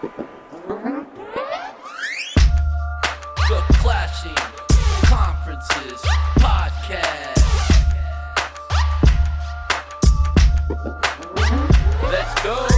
The Clashing Conferences Podcast. Let's go.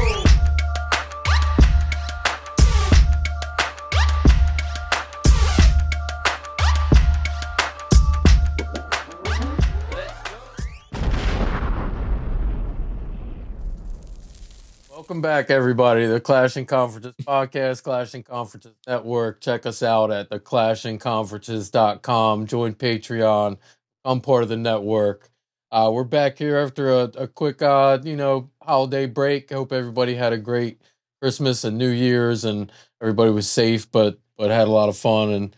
Welcome back, everybody. The Clashing Conferences Podcast, Clashing Conferences Network. Check us out at theclashingconferences.com. Join Patreon. I'm part of the network. We're back here after a quick, holiday break. I hope everybody had a great Christmas and New Year's, and everybody was safe, but had a lot of fun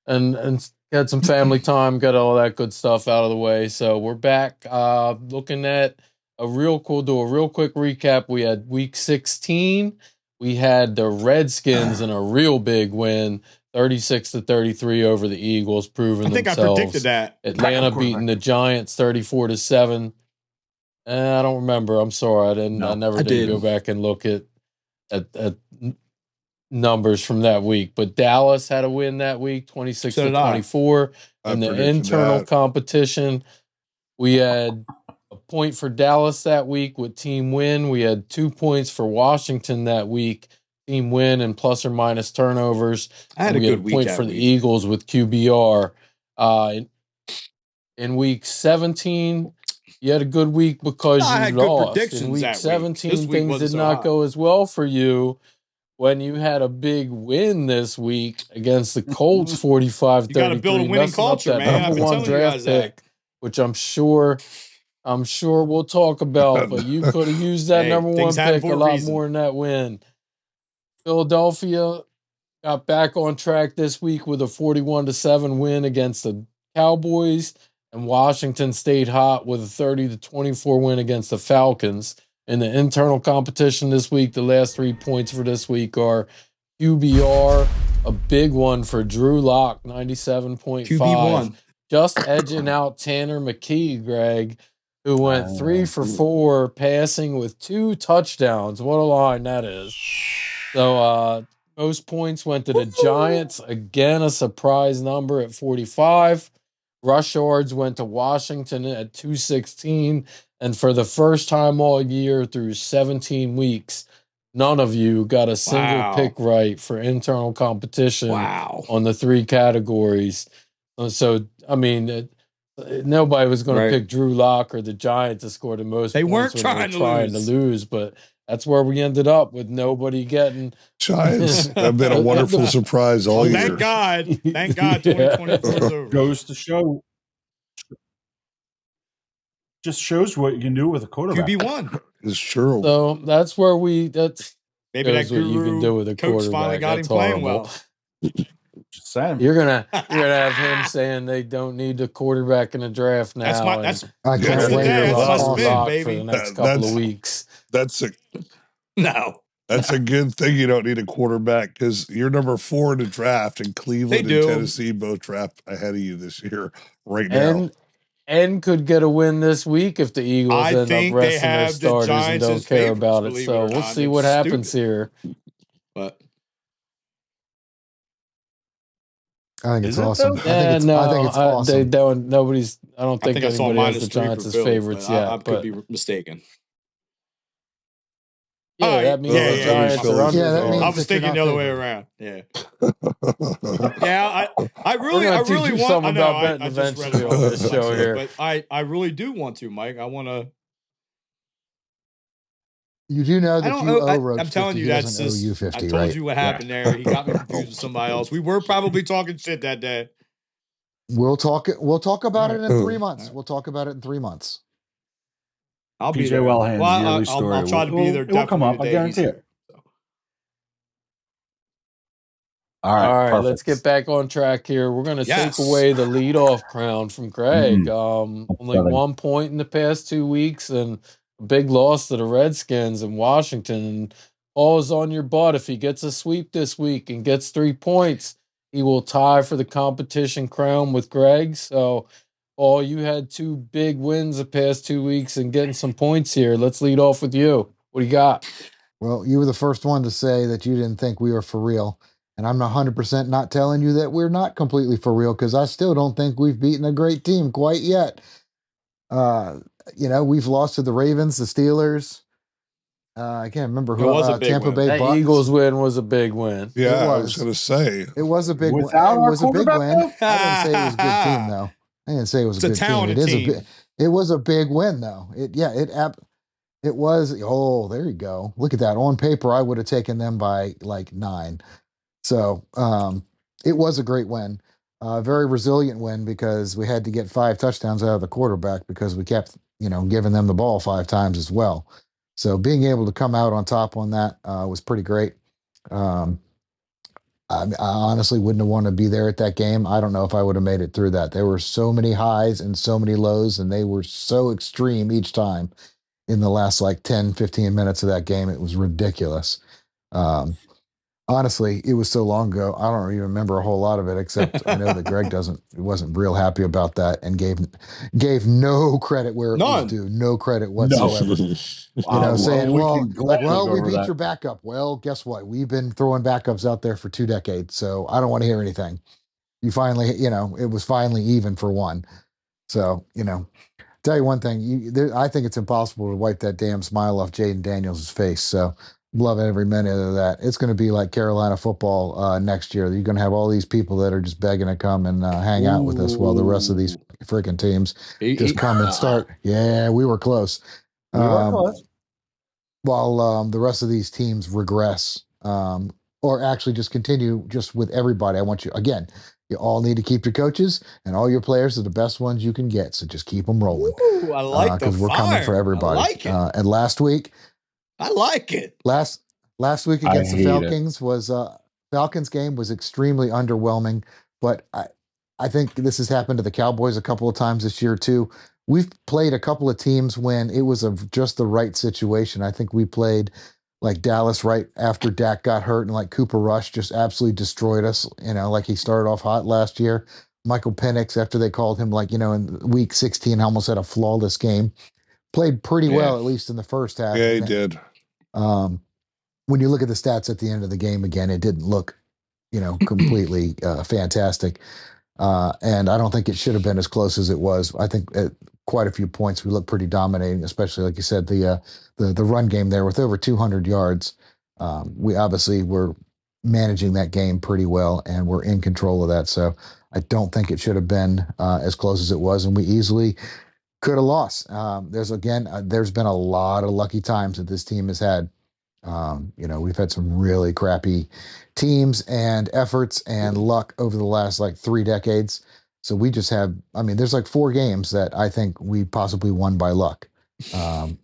and had some family time. Got all that good stuff out of the way. So we're back, looking at do a real quick recap. We had week 16. We had the Redskins in a real big win, 36-33 over the Eagles, proving themselves. I predicted that. Atlanta beating the Giants 34-7. I don't remember. I'm sorry. I never did go back and look at numbers from that week. But Dallas had a win that week, 26-24. In the internal competition, we had a point for Dallas that week with team win. We had 2 points for Washington that week, team win and plus or minus turnovers. I had we a had good a week point for the Eagles with QBR. In week 17, you had a good week because you lost. In week 17, things did not go as well for you when you had a big win this week against the Colts, 45-33. You got to build a winning culture, man. Number one draft pick, which I'm sure we'll talk about, but you could have used that number one pick a lot more in that win. Philadelphia got back on track this week with a 41-7 win against the Cowboys, and Washington stayed hot with a 30-24 win against the Falcons. In the internal competition this week, the last 3 points for this week are QBR, a big one for Drew Lock, 97.5. QB1. Just edging out Tanner McKee, Greg, who went 3 for 4 passing with 2 touchdowns. What a line that is. So most points went to the Giants. Again, a surprise number at 45. Rush yards went to Washington at 216. And for the first time all year through 17 weeks, none of you got a single pick right for internal competition on the 3 categories. So, I mean, nobody was going to pick Drew Lock or the Giants to score the most. They points weren't trying to lose, but that's where we ended up with nobody getting. Giants have been a wonderful surprise all year. Thank God. 2024 is over. Goes to show. Just shows what you can do with a quarterback. QB1. It's true. So that's where maybe that guru what you can do with a coach quarterback. finally got him playing well. Just saying. You're gonna have him saying they don't need a quarterback in the draft now. That's my spin, baby. For the next couple of weeks. That's a good thing you don't need a quarterback because you're number 4 in the draft, and Cleveland and Tennessee both draft ahead of you this year right now. And could get a win this week if the Eagles end up resting their starters and don't care about it. So we'll see what happens here. But I think it's awesome. I think it's awesome. I don't think anybody has the Giants as favorites yet. I could be mistaken. Yeah, that means the Giants are under. I was thinking the other way around. Yeah. I really want. I know. I just read it on this show here, but I really do want to, Mike. I want to. You do know that you owe Roach I'm telling 50, you, that's just. 50, I told you what happened there. He got me confused with somebody else. We were probably talking shit that day. We'll talk about it in 3 months. We'll talk about it in 3 months. I'll be there. I'll try to be there. It will come up. I guarantee it. All right, let's get back on track here. We're going to take away the leadoff crown from Greg. Only 1 point in the past 2 weeks and a big loss to the Redskins in Washington. And Paul is on your butt. If he gets a sweep this week and gets 3 points, he will tie for the competition crown with Greg. So, Paul, you had 2 big wins the past 2 weeks and getting some points here. Let's lead off with you. What do you got? Well, you were the first one to say that you didn't think we were for real. And I'm 100% not telling you that we're not completely for real because I still don't think we've beaten a great team quite yet. We've lost to the Ravens, the Steelers. I can't remember who. It was a big Tampa win. Bay That Bucks. Eagles win was a big win. Yeah, It I was. was going to say. It was a big win. Without It our was a big quarterback, win. though? I didn't say it was a good team, though. I didn't say it was It's a a good team. talented team. It was a big win, though. It was. Oh, there you go. Look at that. On paper, I would have taken them by like 9. So it was a great win. Very resilient win because we had to get 5 touchdowns out of the quarterback because we kept, giving them the ball 5 times as well. So being able to come out on top on that was pretty great. I honestly wouldn't have wanted to be there at that game. I don't know if I would have made it through that. There were so many highs and so many lows, and they were so extreme each time in the last like 10, 15 minutes of that game. It was ridiculous. Honestly, it was so long ago. I don't even remember a whole lot of it, except I know that Greg wasn't real happy about that and gave no credit where it was due. No credit whatsoever. Saying, we beat your backup. Well, guess what? We've been throwing backups out there for 2 decades, so I don't want to hear anything. You finally, it was finally even for one. So, tell you one thing, I think it's impossible to wipe that damn smile off Jaden Daniels' face. So love every minute of that. It's going to be like Carolina football next year. You're going to have all these people that are just begging to come and hang out with us while the rest of these freaking teams just come and start. Yeah, we were close. We were close. While the rest of these teams regress or actually just continue just with everybody. I want you, again, you all need to keep your coaches and all your players are the best ones you can get. So just keep them rolling. Ooh, I like because we're coming for everybody. I like it. And last week, I like it. Last week against the Falcons Falcons game was extremely underwhelming. But I think this has happened to the Cowboys a couple of times this year too. We've played a couple of teams when it was just the right situation. I think we played like Dallas right after Dak got hurt and like Cooper Rush just absolutely destroyed us, like he started off hot last year. Michael Penix, after they called him in week 16, almost had a flawless game. Played pretty well, at least in the first half. Yeah, he did. When you look at the stats at the end of the game, again, it didn't look, completely fantastic. And I don't think it should have been as close as it was. I think at quite a few points we looked pretty dominating, especially like you said, the run game there with over 200 yards. We obviously were managing that game pretty well, and we're in control of that. So I don't think it should have been as close as it was, and we easily could have lost. There's been a lot of lucky times that this team has had. We've had some really crappy teams and efforts and luck over the last 3 decades. So we just have, there's 4 games that I think we possibly won by luck.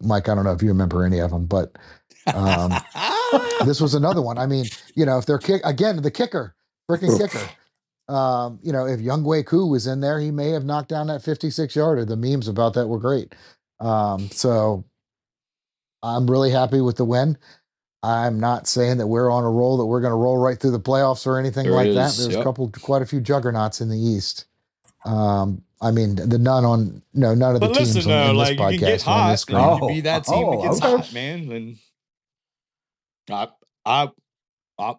Mike, I don't know if you remember any of them, but this was another one. If they're the kicker, freaking kicker. If Younghoe Koo was in there, he may have knocked down that 56-yarder. The memes about that were great. So I'm really happy with the win. I'm not saying that we're on a roll, that we're going to roll right through the playoffs or anything like that. There's quite a few juggernauts in the East. None of the teams on this podcast. You can get hot. You can be that team that gets hot, man. And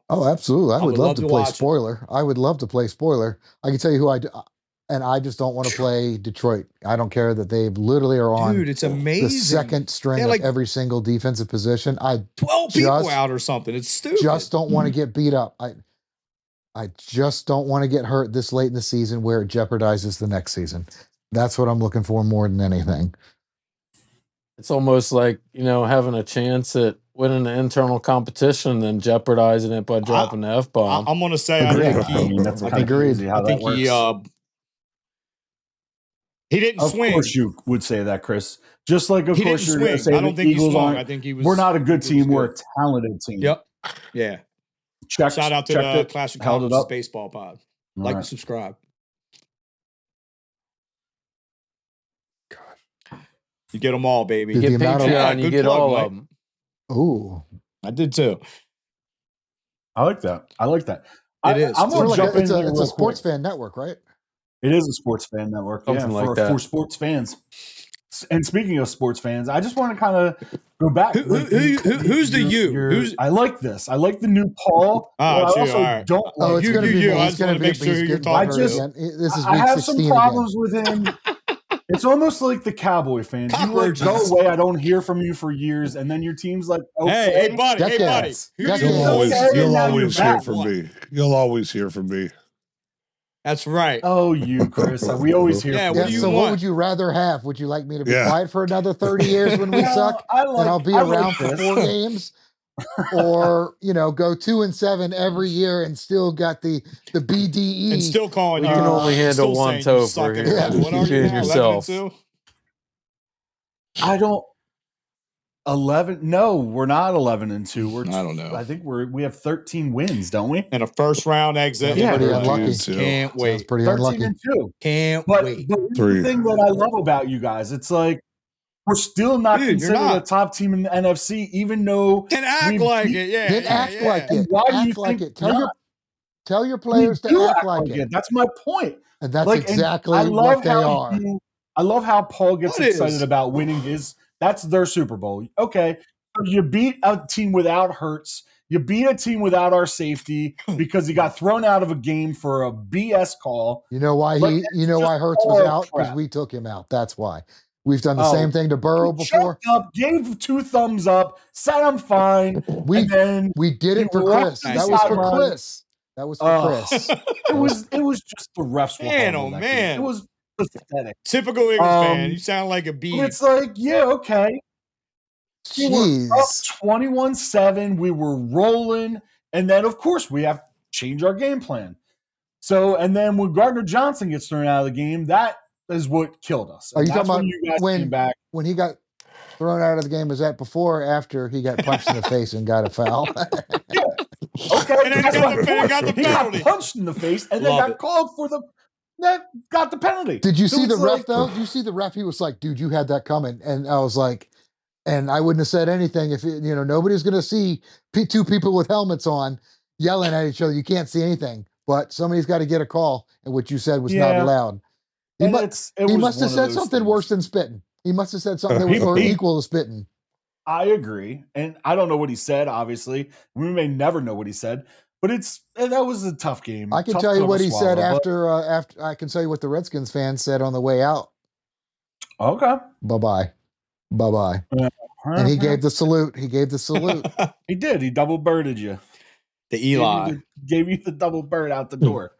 absolutely. I would love to play spoiler. I would love to play spoiler. I can tell you who I do. And I just don't want to play Detroit. I don't care that they literally are on it's amazing. The second string of every single defensive position. 12 people out or something. It's stupid. Just don't want to get beat up. I just don't want to get hurt this late in the season where it jeopardizes the next season. That's what I'm looking for more than anything. It's almost like, having a chance at winning the internal competition and then jeopardizing it by dropping the F-bomb. I'm going to say, he didn't swing. Of course you would say that, Chris. Just like, of course, you're going to say I don't think Eagles he swung. I think he was. We're not a good team. We're a talented team. Yep. Yeah. Shout out to the Clash of Conferences Baseball Pod. Like and subscribe. You get them all, baby. You get Patreon, you get all of them. Ooh. I did too. I like that. It is. I'm going to jump in. It's a sports fan network, right? It is a sports fan network. Something like that. For sports fans. And speaking of sports fans, I just want to kind of go back. Who's the you? I like this. I like the new Paul. I also right. don't like. Oh, it's going to be me. I just want to make sure who you're talking to. This is I week have 16 some problems again. with him. It's almost like the Cowboy fans. You like go away. I don't hear from you for years, and then your team's like, okay, hey, buddy, decades. You'll always hear from me. You'll always hear from me. That's right. Oh, you, Chris. We always hear from you. So what would you rather have? Would you like me to be quiet for another 30 years when we suck? And I'll be around for 4 games? Or, go 2-7 every year and still got the BDE. And still calling you. You can only handle one Topher here. Yeah. What are you now, yourself? 11-2? I don't. 11? No, we're not 11-2. I don't know. I think we have 13 wins, don't we? And a first round exit. Yeah, pretty unlucky. Can't wait. Sounds pretty unlucky. 13-2. Can't But wait. the thing that I love about you guys, it's like we're still not considered a top team in the NFC, even though and act like it. Yeah, then act like it. Why act do you like think it? Tell your players to act like it. That's my point. And that's exactly what they are. I love how Paul gets excited about winning his. That's their Super Bowl. Okay, so you beat a team without Hurts. You beat a team without our safety because he got thrown out of a game for a BS call. You know why why Hurts was out? Because we took him out. That's why. We've done the same thing to Burrow before. Gave 2 thumbs up, said I'm fine. We did it for Chris. That was for Chris. That was for Chris. It was just the refs. Man, oh man, it was pathetic. Typical Eagles fan. You sound like a bee. It's like, yeah, okay. Jeez. We were up 21-7. We were rolling, and then of course we have to change our game plan. So, and then when Gardner Johnson gets thrown out of the game, that is what killed us. Are you talking about you guys came back when he got thrown out of the game? Was that before or after he got punched in the face and got a foul? Yeah. Okay. And then got the penalty. He got punched in the face and then got called for got the penalty. Did you see the ref though? Did you see the ref? He was like, dude, you had that coming. And I was like, and I wouldn't have said anything if nobody's going to see 2 people with helmets on yelling at each other. You can't see anything, but somebody's got to get a call. And what you said was not allowed. He must have said something worse than spitting. He must have said something that was equal to spitting. I agree. And I don't know what he said, obviously. We may never know what he said, but that was a tough game. I can tell you what he said after I can tell you what the Redskins fans said on the way out. Okay. Bye-bye. Bye-bye. And he gave the salute. He did. He double birded you. The Eli. Gave you the double bird out the door.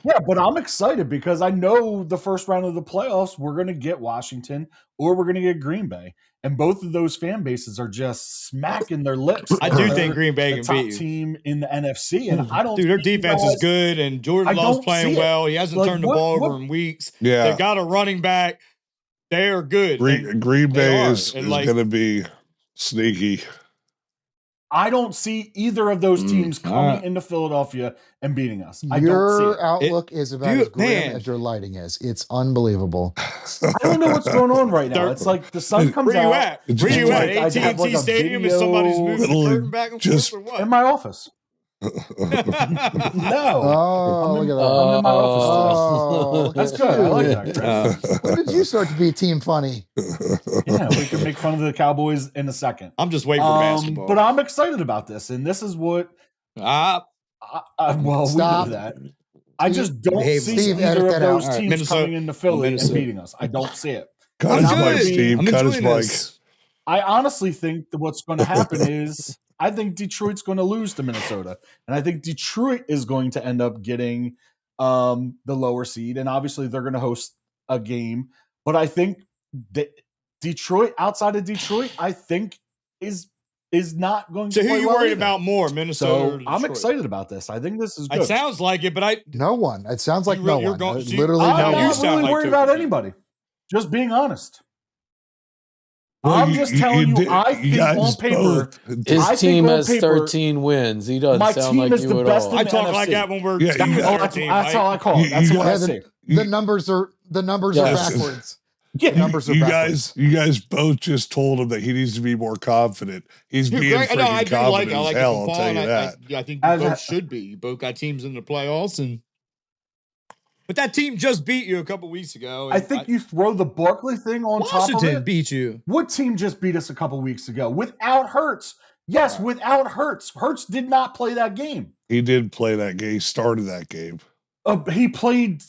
Yeah, but I'm excited because I know the first round of the playoffs, we're going to get Washington or we're going to get Green Bay. And both of those fan bases are just smacking their lips. I do think Green Bay can beat you. Team in the NFC. And I don't their defense is good and Jordan Love's playing well. He hasn't turned the ball over in weeks. Yeah. They've got a running back. They are good. Green Bay is going to be sneaky. I don't see either of those teams coming into Philadelphia and beating us. Your outlook is about as grim as your lighting is. It's unbelievable. I don't know what's going on right now. It's like the sun comes out. Where you at? AT&T Stadium and somebody's moving the curtain back and forth or what? In my office. No. Oh, look at that. I'm in my office. That's good. I like that, Chris. When did you start to be team funny? Yeah, we can make fun of the Cowboys in a second. I'm just waiting for basketball. But I'm excited about this, and this is what. We know that. I just don't see either of those teams coming into Philly and beating us. I don't see it. Cut his mic, Steve. Cut his mic. I honestly think that what's going to happen is I think Detroit's going to lose to Minnesota, and I think Detroit is going to end up getting the lower seed, and obviously they're going to host a game. But I think that Detroit, outside of Detroit, I think is not going to. So who are you worried either. About more, Minnesota? Or Detroit? I'm excited about this. I think this is good. It sounds like it, but no one. It sounds like no one. Literally, I'm not really worried about anybody. Just being honest. Well, I'm just telling you, I think on paper, his team has 13 wins. He doesn't sound like you at all. I talk like that when we're that's how I call it. That's what I say. The numbers are backwards. Yeah, you guys both just told him that he needs to be more confident. He's being freaking confident as hell. I'll tell you that. I think you both should be. You both got teams in the playoffs, and But that team just beat you a couple weeks ago. I think you throw the Barkley thing on top of Washington it. beat you. What team just beat us a couple weeks ago without Hurts? Yes, without Hurts. Hurts did not play that game. He did play that game. He started that game. He played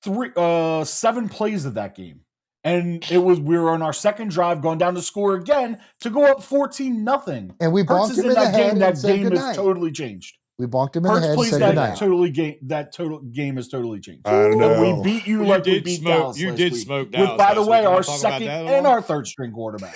7 plays of that game. And we were on our second drive going down to score again to go up 14-0. And we bonked him in the head. That game has totally changed. We bonked him in the head. Plays said that that total game has totally changed. I know. We beat you like we beat Dallas. You did smoke Dallas. With, by the way, our second and our third string quarterbacks.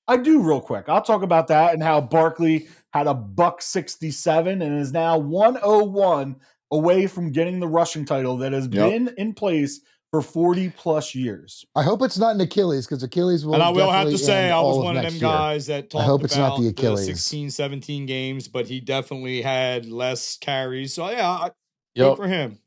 I do real quick. I'll talk about that and how Barkley had a $167 and is now 101 away from getting the rushing title that has been in place for 40 plus years. I hope it's not an Achilles because Achilles will. And I will have to say, I was one of them guys that talked about it's not the Achilles. 16, 17 games, but he definitely had less carries. So yeah, good for him.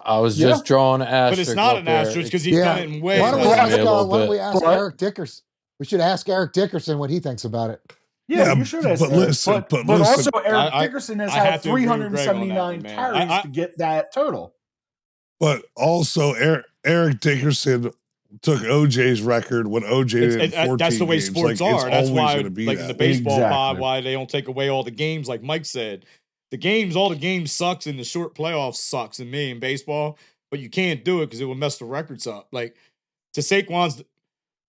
I was just drawing an asterisk. But it's not an asterisk because he's done it in way. Why don't we ask Eric Dickerson? We should ask Eric Dickerson what he thinks about it. Yeah, you should ask. But listen, but also Eric Dickerson has had 379 carries to get that total. But also, Eric Dickerson took OJ's record when OJ did 14 that's the way games. Sports like, are. That's why, in the baseball pod, why they don't take away all the games, like Mike said. All the games sucks, and the short playoffs sucks in me in baseball. But you can't do it because it will mess the records up. Like to Saquon's,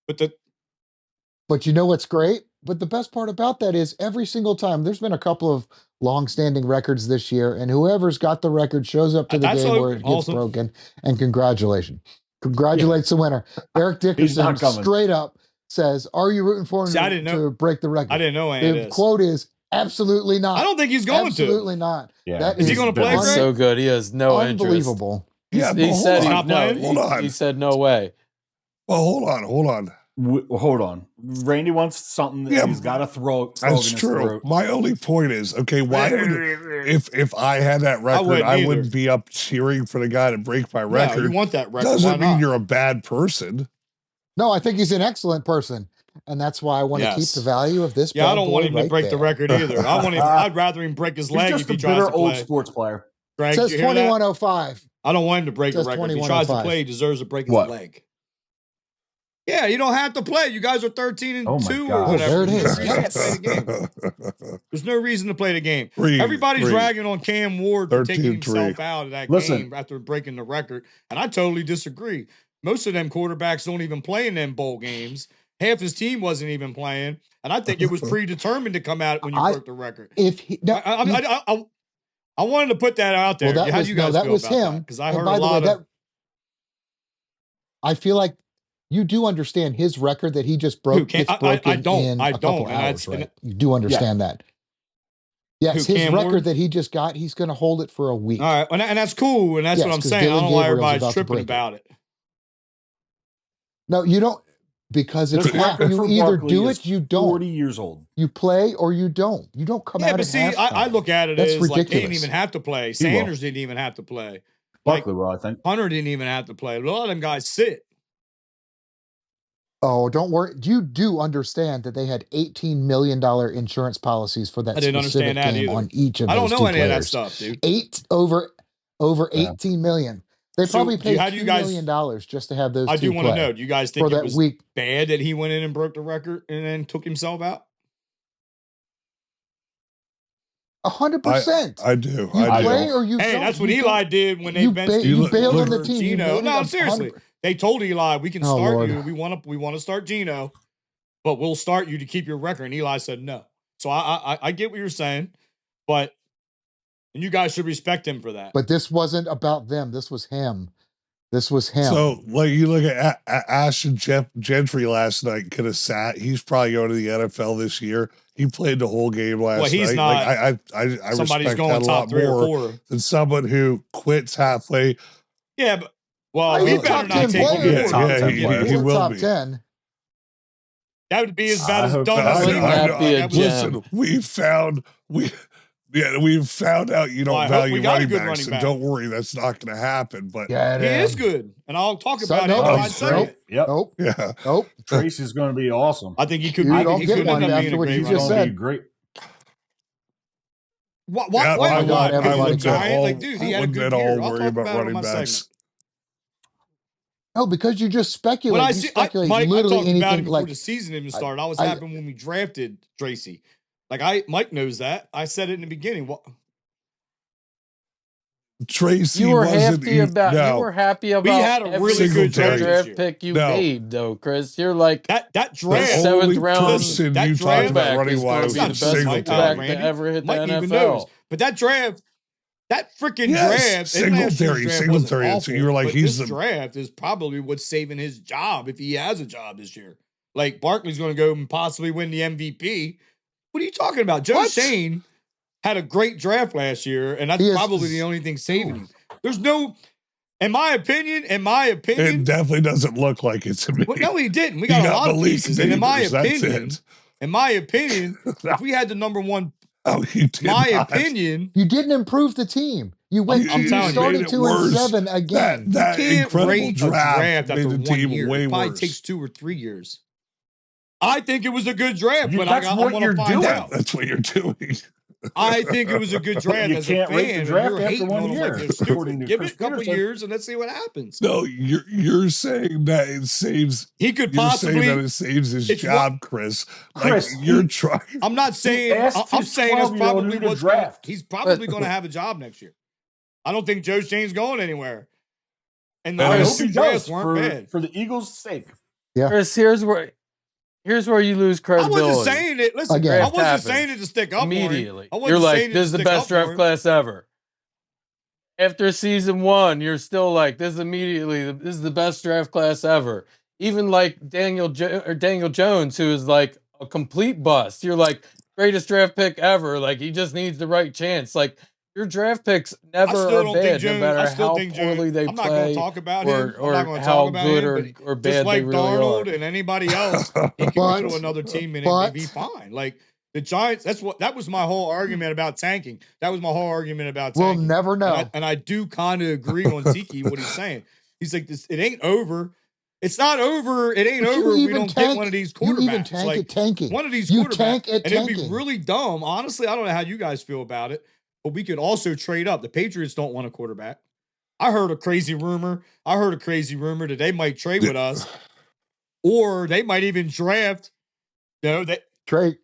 But you know what's great? But the best part about that is every single time there's been a couple of long-standing records this year, and whoever's got the record shows up to the game where it gets broken, and congratulates the winner. Eric Dickerson straight up says, "Are you rooting for him to break the record?" I didn't know any of this. The quote is, "Absolutely not." I don't think he's going Absolutely not. Yeah. Is he going to play? That's so good. He has no Unbelievable. interest. Yeah, he said hold on. He said no way. Well, hold on. Hold on. Randy wants something that he's got to throw. That's true. My only point is, okay, why would if I had that record, I wouldn't be up cheering for the guy to break my record. You want that record? Doesn't mean you're a bad person. No, I think he's an excellent person, and that's why I want to keep the value of this. Yeah, I don't want him to break the record either. I'd rather him break his leg if he tries to play. Old sports player. Greg, says 2105. I don't want him to break the record. If he tries to play, he deserves to break his leg. Yeah, you don't have to play. You guys are 13-2 or whatever. There it is. There's no reason to play the game. Everybody's ragging on Cam Ward for taking himself out of that game after breaking the record, and I totally disagree. Most of them quarterbacks don't even play in them bowl games. Half his team wasn't even playing, and I think it was predetermined to come out when you broke the record. I wanted to put that out there. How do you guys feel about that? Because I heard a lot of. I feel like you do understand his record that he just broke. I don't. Hours, right? You do understand that. Yes, his record that he just got, he's going to hold it for a week. All right, and that's cool, and that's what I'm saying. I don't know why everybody's tripping about it. No, you don't, because it's you either do it, you don't. 40 years old. You play or you don't. You don't come out. Yeah, but see, I look at it as ridiculous. Like they didn't even have to play. Sanders didn't even have to play. Barkley will, I think. Hunter didn't even have to play. A lot of them guys sit. Oh, don't worry. You do understand that they had $18 million insurance policies for that specific game on each of those two players. I don't know any of that stuff, dude. Over 18 million. They probably paid $2 million just to have those two. I do want to know. Do you guys think it was week bad that he went in and broke the record and then took himself out? 100%. I do. You play or you don't. Hey, that's what Eli did when they benched you bailed on the team. Gino. No, seriously. They told Eli, we can start you. We want to start Gino, but we'll start you to keep your record. And Eli said no. So I get what you're saying, and you guys should respect him for that. But this wasn't about them. This was him. So, like, you look at Ashton Gentry last night, could have sat. He's probably going to the NFL this year. He played the whole game last night. He's not. Like, I somebody's respect going that a top lot 3 more or 4 than someone who quits halfway. Yeah, but we better not take him. He will top be 10. That would be as bad as dumb as listen, we've found out you don't value running backs, so don't worry, that's not going to happen. But he is good, and I'll talk about him when I say it. Yep. Nope. Yeah. Nope. Tracy's going to be awesome. I think he could. You don't get one after what you just said. Great. Why? I Giant? wouldn't at all, Like, dude, he had a good at year. all I'll worry talk about about it on running my backs. segment. No, because you just speculate. When I You see, speculate Mike, I literally talked about anything. him before Like the season even started. I was I- happy when we drafted Tracy. Like Mike knows that. I said it in the beginning. What? Tracy You were wasn't. happy about. No, You were happy about. We had a every really good single draft this draft year. pick you No. made, though, Chris. You're like That the draft. seventh only round person that you draft talked about quarterback running is going wise to be the was best Mike, quarterback Singletary. to ever hit Mike the even NFL. knows. But that draft, that freaking Yes, draft, and last year's draft wasn't Singletary. awful, You were like, but he's this the draft is probably what's saving his job if he has a job this year. Like Barkley's going to go and possibly win the MVP. What are you talking about? Joe Shane had a great draft last year, and that's probably the only thing saving him. There's no, in my opinion, It definitely doesn't look like it's a me. well, no, he didn't. We got a lot of Malik pieces, and in my Neighbors, that's opinion, if we had the number one, Oh, you did my not. opinion, you didn't improve the team. You went. I'm You telling you, started made it 2-7 again. That you can't incredible rate draft a draft made after the 1 team year. way It probably worse. takes 2 or 3 years. I think it was a good draft, but That's I'm what going you're to find doing. out. That's what you're doing. I think it was a good draft You as can't a rate the fan. draft And you're after hating 1 on them year, like they're according stupid. to Give Chris it a couple Peterson. years and let's see what happens. No, you're saying that it saves. He could You're possibly. saying that it saves his it's job, Chris. Chris, you're trying. I'm not saying. asked I'm his saying it's 12-year-old probably who to what's draft. He's probably going to have a job next year. I don't think Joe Shane's going anywhere. And the I last hope 2 he drafts does weren't bad. for the Eagles' sake. Chris, here's where you lose I credibility. wasn't saying it. Listen, Again. I wasn't Happens saying it to stick up immediately. For him. I You're wasn't like, saying it this is to the stick best up for draft him. class ever. After season 1, you're still like, this is the best draft class ever. Even like Daniel Jones, who is like a complete bust. You're like, greatest draft pick ever. Like, he just needs the right chance. Like, your draft picks never are bad, no matter how poorly they I'm not going to play talk about him. I'm or not going to how talk about good him. But or just bad like they really Darnold are. and anybody else, he can go to another team and be fine. Like the Giants, that was my whole argument about tanking. That was my whole argument about tanking. We'll never know. And I do kind of agree on Tiki what he's saying. He's like, this. It ain't over. It's not over. It ain't over if we don't get one of these quarterbacks. You even tank at tanking. One of these You quarterbacks. tank at and it'd be tanking. really dumb. Honestly, I don't know how you guys feel about it, but we could also trade up. The Patriots don't want a quarterback. I heard a crazy rumor that they might trade with us, or they might even draft. Trade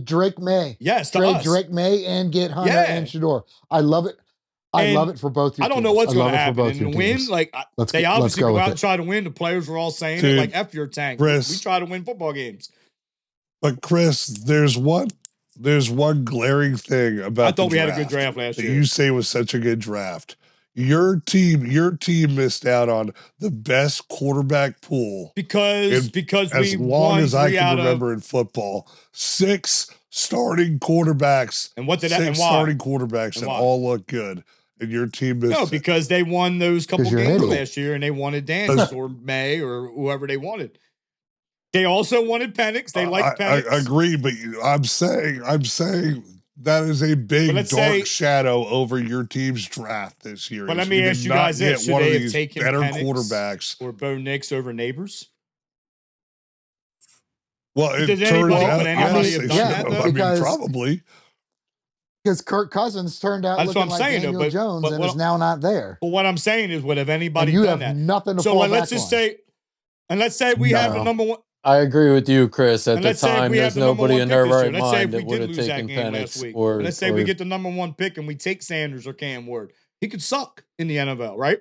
Drake May. Yes, trade us. Drake May and get Hunter and Shador. I love it. I love it for both your teams. I don't know what's going to happen. And And win, like they obviously go out and try to win. The players were all saying it, like F your tank. Chris, we try to win football games. But Chris, there's one glaring thing about I thought the we had a good draft last that year. you say was such a good draft. Your team missed out on the best quarterback pool because as long as I can remember in football. 6 starting quarterbacks. And what did that? And why? Starting quarterbacks and that all look good. And your team missed. No, because they won those couple games idiot. last year, and they wanted Daniels or May or whoever they wanted. They also wanted Penix. They liked Penix. I agree, but I'm saying that is a big dark shadow over your team's draft this year. But let me ask you guys this: should they have taken better Penix quarterbacks or Bo Nix over Neighbors? Well, it Did turns anybody, out, would anybody have done that? Though? I mean, probably. Because Kirk Cousins turned out looking like Daniel Jones and is now not there. But what I'm saying is, would have anybody and you done have that? nothing to so fall let's back just on. say, and let's say we have the number one. I agree with you, Chris. At the let's say time, we there's have the number nobody one in pick their this year. right Let's say if mind we that would did have lose that taken game last Penix week. or. Let's say we get the number one pick and we take Sanders or Cam Ward. He could suck in the NFL, right?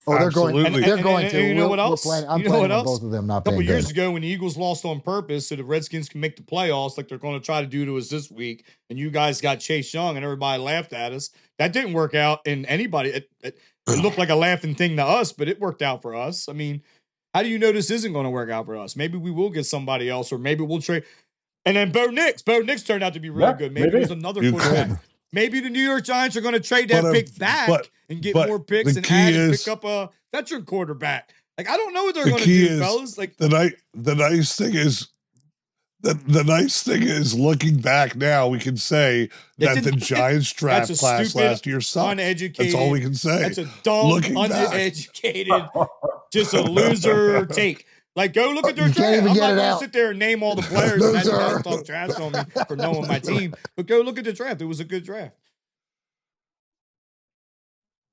Oh, they're going. Absolutely. They're going to. You know what else? I'm planning on both of them not A couple being years good. ago, when the Eagles lost on purpose so the Redskins can make the playoffs, like they're going to try to do to us this week, and you guys got Chase Young, and everybody laughed at us. That didn't work out in anybody. It looked like a laughing thing to us, but it worked out for us. I mean, how do you know this isn't going to work out for us? Maybe we will get somebody else, or maybe we'll trade. And then Bo Nix turned out to be really good. Maybe there's another quarterback. Maybe the New York Giants are going to trade that pick back and get more picks and add and pick up a veteran quarterback. Like, I don't know what they're going to do, fellas. Like the nice thing is the nice thing is looking back now, we can say that the Giants draft class last year sucked. Uneducated. That's all we can say. That's a dumb, uneducated, just a loser take. Like, go look at their You can't draft. even I'm get not it going to out. sit there and name all the players and have you guys Loser. talk trash on me for knowing my team. But go look at the draft. It was a good draft.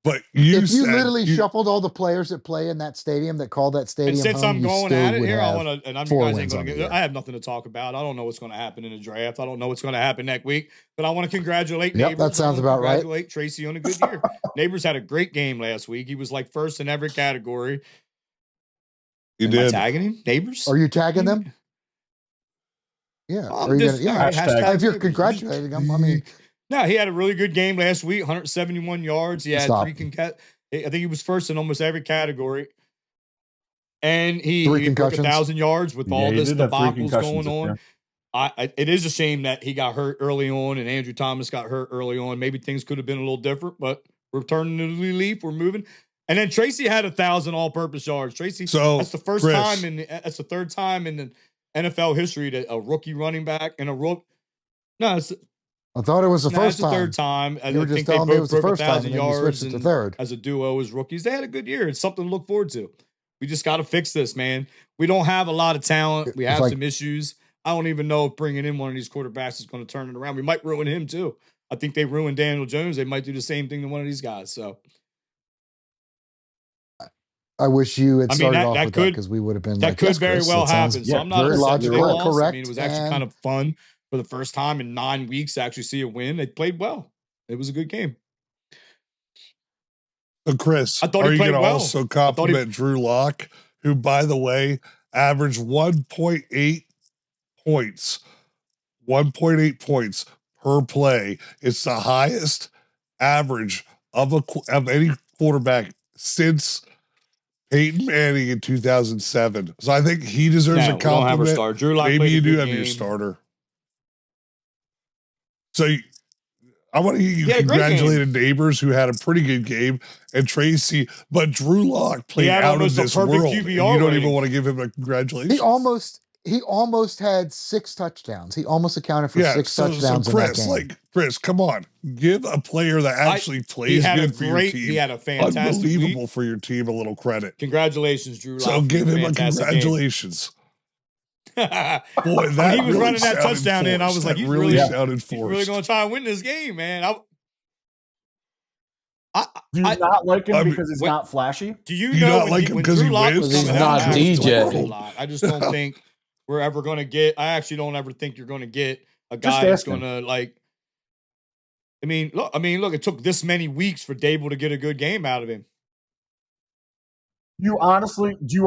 But if you literally shuffled all the players that play in that stadium, that call that stadium And since home, I'm you going still at it would here, I have want to, and I'm, you 4 guys ain't wins going on to the get, year. I have nothing to talk about. I don't know what's going to happen in the draft. I don't know what's going to happen next week, but I want to congratulate Yep, Neighbors. that sounds I about want to right. congratulate Tracy on a good year. Neighbors had a great game last week. He was like first in every category. You Am did. I tagging him? Neighbors? Are you tagging them? Yeah. Are you gonna, yeah. Hashtag If you're Neighbors. congratulating them, I mean, No, he had a really good game last week, 171 yards. He had Stop. 3 concussions. I think he was first in almost every category. And 3 he broke concussions. 1,000 yards with all he this did have 3 debacles going concussions, on. It is a shame that he got hurt early on and Andrew Thomas got hurt early on. Maybe things could have been a little different, but we're turning to the leaf. We're moving. And then Tracy had 1,000 all-purpose yards. Tracy, that's the first time that's the third time in the NFL history that a rookie running back and a rook. No, I thought it was the first it's time. the third time. You were just telling me it was the first time, and then you switched it to third. As a duo as rookies. They had a good year. It's something to look forward to. We just got to fix this, man. We don't have a lot of talent. We have some issues. I don't even know if bringing in one of these quarterbacks is going to turn it around. We might ruin him too. I think they ruined Daniel Jones. They might do the same thing to one of these guys. So I wish you had started off with that because we would have been. That could very well happen. So I'm not very logical, correct. I mean, it was actually kind of fun for the first time in 9 weeks to actually see a win. They played well. It was a good game. So, Chris, I thought are he you played going to well. also compliment Drew Lock, who, by the way, averaged 1.8 points, 1.8 points per play? It's the highest average of any quarterback since Peyton Manning in 2007. So I think he deserves a compliment. Don't have our starter. Drew Lock Maybe you do have game. your starter. So I want to hear you congratulated Neighbors, who had a pretty good game, and Tracy, but Drew Lock played out of this world. And you don't even want to give him a congratulations. He almost had 6 touchdowns. He almost accounted for 6 touchdowns in that game. Chris, come on. Give a player that actually plays good for your team. He had a fantastic Unbelievable week. For your team, a little credit. Congratulations, Drew Lock. So give him a congratulations. Boy, that when he was really running that touchdown in, I was like, he's really sounded forced. He's really going to try and win this game, man. Do you not like him because he's not flashy? Do you know not like him because he wins? He's not DJ. I just don't think we're ever going to get. I actually don't ever think you're going to get a guy that's going to like. I mean, look. It took this many weeks for Dable to get a good game out of him. Do you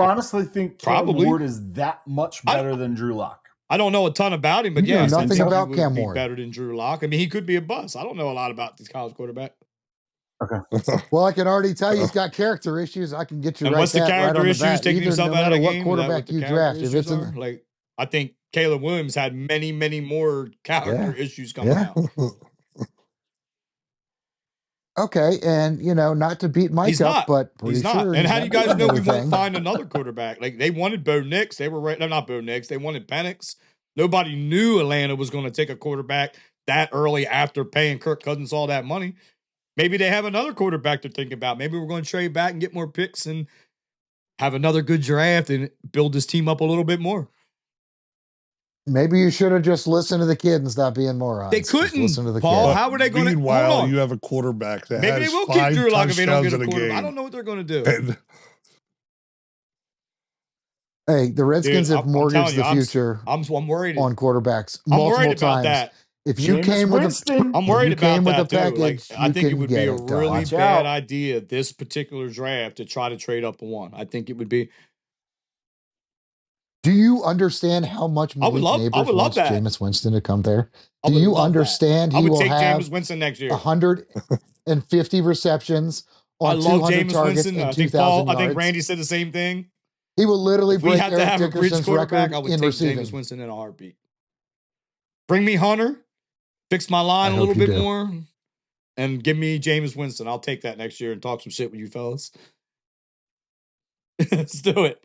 honestly think Cam Ward is that much better than Drew Lock? I don't know a ton about him, but you know nothing about Cam Ward. Ward. Better than Drew Lock. I mean, he could be a bust. I don't know a lot about this college quarterback. Okay. Well, I can already tell you he's got character issues. I can get you what's the character issues? Taking yourself out of the game. What quarterback you draft, if it's like, I think Caleb Williams had many, many more character issues coming out. Okay, and not to beat Mike up, but he's not. Sure and how do you guys know we won't find another quarterback? Like they wanted Bo Nix, they were right. No, not Bo Nix. They wanted Penix. Nobody knew Atlanta was going to take a quarterback that early after paying Kirk Cousins all that money. Maybe they have another quarterback they're thinking about. Maybe we're going to trade back and get more picks and have another good draft and build this team up a little bit more. Maybe you should have just listened to the kid and stop being morons. They couldn't. Listen to the Paul, kid. how are they going to? Meanwhile, you have a quarterback that maybe has they will keep Drew Lock if they don't get a quarterback. Game. I don't know what they're going to do. And, hey, the Redskins have mortgaged the future. I'm worried on quarterbacks. I'm worried about that. If you came with I'm worried about that too. Package, I think it would be a really bad idea this particular draft to try to trade up one. I think it would be. Do you understand how much Malik Neighbors wants Jameis Winston to come there? Do you understand he will have Jameis Winston next year? 150 receptions on 200 targets and 2,000 yards. I think Randy said the same thing. He will literally break Eric Dickerson's record I would take receiving. Jameis Winston in a heartbeat. Bring me Hunter. Fix my line a little bit more. And give me Jameis Winston. I'll take that next year and talk some shit with you fellas. Let's do it.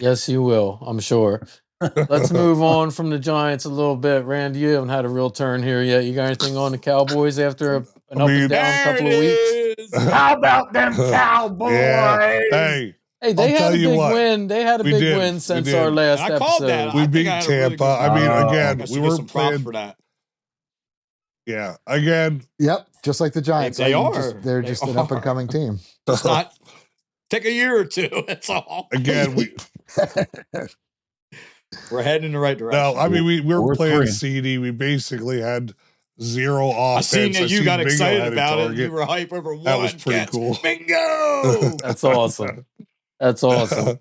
Yes, you will, I'm sure. Let's move on from the Giants a little bit. Randy, you haven't had a real turn here yet. You got anything on the Cowboys after an up and down couple of weeks? How about them Cowboys? Yeah. Hey, they I'll had tell a you big what, win. They had a we big did. win We since did. our last And I called that. episode. We I think beat I had a really good Tampa. I mean, call. again, I we should get weren't some props playing. for that. Yeah, again, Yep, just like the Giants. They are. They're They just an are. up and coming team. It's not take a year or two. That's all. again, We're heading in the right direction. no, I mean, we were We're playing 3. CD. We basically had zero I offense. seen that you got Bingo excited had a about it. target. You were hype over one. That was pretty catch. cool. Bingo! That's awesome. That's awesome.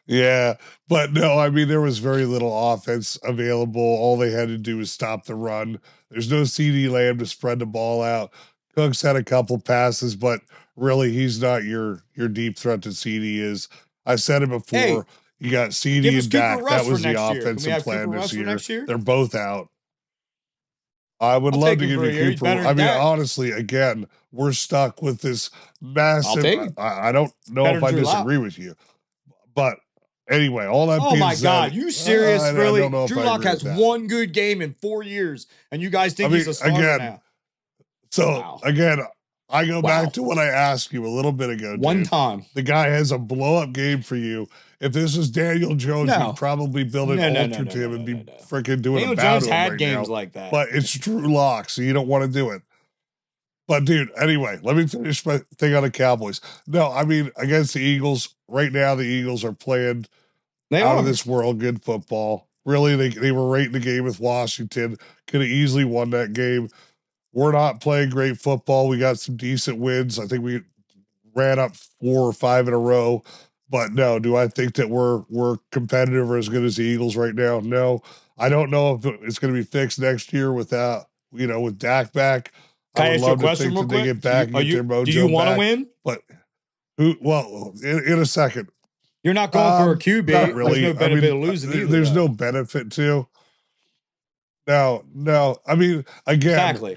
Yeah, but no, I mean, there was very little offense available. All they had to do was stop the run. There's no CD Lamb to spread the ball out. Cooks had a couple passes, but really, he's not your deep threat that CD is. I said it before. Hey, you got CD give us and Cooper Dak. Rush That for was the next year. Can we offensive have plan Cooper this Rush for year. next year? They're both out. I would I'll love take to him give for a you year. He's Cooper. better I than mean, Dak. honestly, again, we're stuck with this I'll massive. take him. I don't know Better if than I Drew Lock. disagree with you, but anyway, all that Oh being my said, God, you serious? I Really? don't know if Drew I Lock agree has with that. one good game in 4 years, and you guys think I he's mean, a starter again, now. So Wow. again, I go Wow. back to what I asked you a little bit ago. One dude. time. The guy has a blow up game for you. If this was Daniel Jones, No. you'd probably build an No. ultra team and be freaking doing Daniel a bow Jones to him had right games now. like that. But it's Drew Lock, so you don't want to do it. But dude, anyway, let me finish my thing on the Cowboys. No, I mean against the Eagles right now, the Eagles are playing They out are. of this world good football. Really, they were right in the game with Washington. Could have easily won that game. We're not playing great football. We got some decent wins. I think we ran up 4 or 5 in a row. But no, do I think that we're competitive or as good as the Eagles right now? No. I don't know if it's going to be fixed next year without, with Dak back. Can I I would ask you a love to question think real that they quick? get back and get their mojo Do you want to back. win? But well, in a second. You're not going for a QB. Not really. There's no benefit I mean, of losing either. There's though. no benefit to. No. I mean, again, Exactly.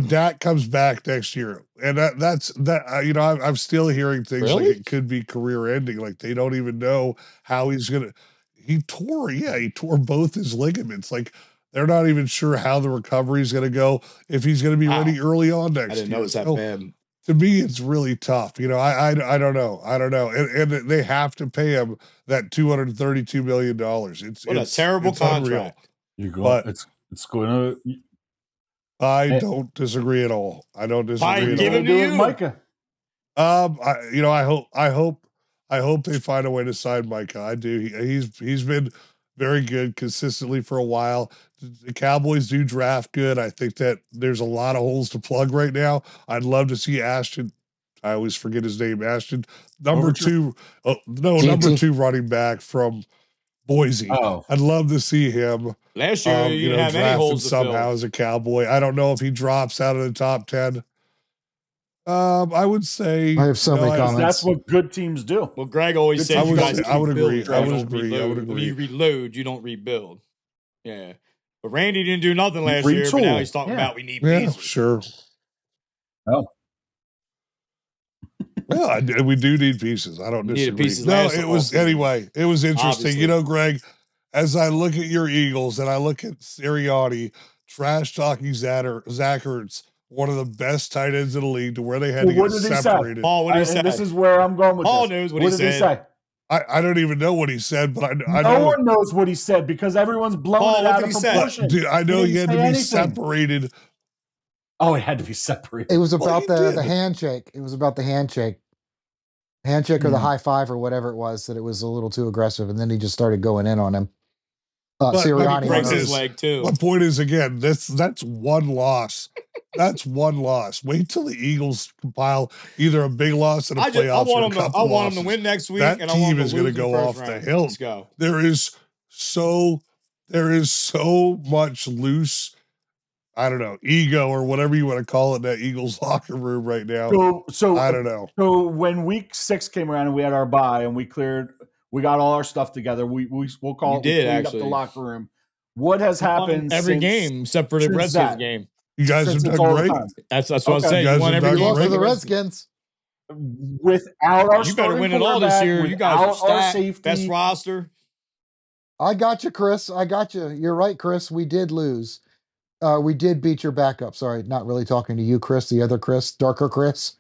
Dak comes back next year, and that's. I'm still hearing things like Really? it could be career ending. Like they don't even know how he's gonna. He tore both his ligaments. Like they're not even sure how the recovery is gonna go. If he's gonna be ready early on next year. I didn't know it was that bad. To me, it's really tough. I don't know. And they have to pay him that $232 million. It's a terrible contract. It's going to. I don't disagree at all. I don't disagree at give all. him to you, Micah. I hope they find a way to sign Micah. I do. He's been very good consistently for a while. The Cowboys do draft good. I think that there's a lot of holes to plug right now. I'd love to see Ashton. I always forget his name. Ashton, number 2 running back from Boise. Oh. I'd love to see him. Last year, you didn't have any holes to somehow fill. as a Cowboy. I don't know if he drops out of the top 10. I would say I have so many comments. That's what good teams do. Well, Greg always said you guys I would agree. rebuild, you don't reload. When you reload, you don't rebuild. Yeah. But Randy didn't do nothing last year, but now he's talking about we need pieces. Sure. Oh. Yeah, we do need pieces. I don't disagree. No, it was anyway. It was interesting. Obviously. Greg, as I look at your Eagles and I look at Sirianni trash talking Zach Ertz, one of the best tight ends in the league, to where they had to get separated. Paul, what did he say? This is where I'm going with Paul this. knows what he did he say? I don't even know what he said, but I no know one knows what he said because everyone's blowing it out of proportion. Dude, I know he had to be separated. Oh, it had to be separated. It was about the handshake. It was about the handshake or the high five or whatever it was, that it was a little too aggressive, and then he just started going in on him. Sirianni breaks his leg too. My point is, again, that's one loss. That's one loss. Wait till the Eagles compile either a big loss in a playoffs or a couple I want them to win next week. That and team is going to go off the hill. Let's go. There is so much loose, I don't know, ego or whatever you want to call it in that Eagles locker room right now. So I don't know. So when week 6 came around and we had our bye and we got all our stuff together. We'll call it. We cleaned up the locker room. What has happened every game except for the Redskins game? You guys have done great. That's what I'm saying. You won every You game lost to the Redskins. Without our you better win it all this year. You guys are stacked. Best roster. I got you, Chris. I got you. You're right, Chris. We did lose. We did beat your backup. Sorry, not really talking to you, Chris. The other Chris, darker Chris,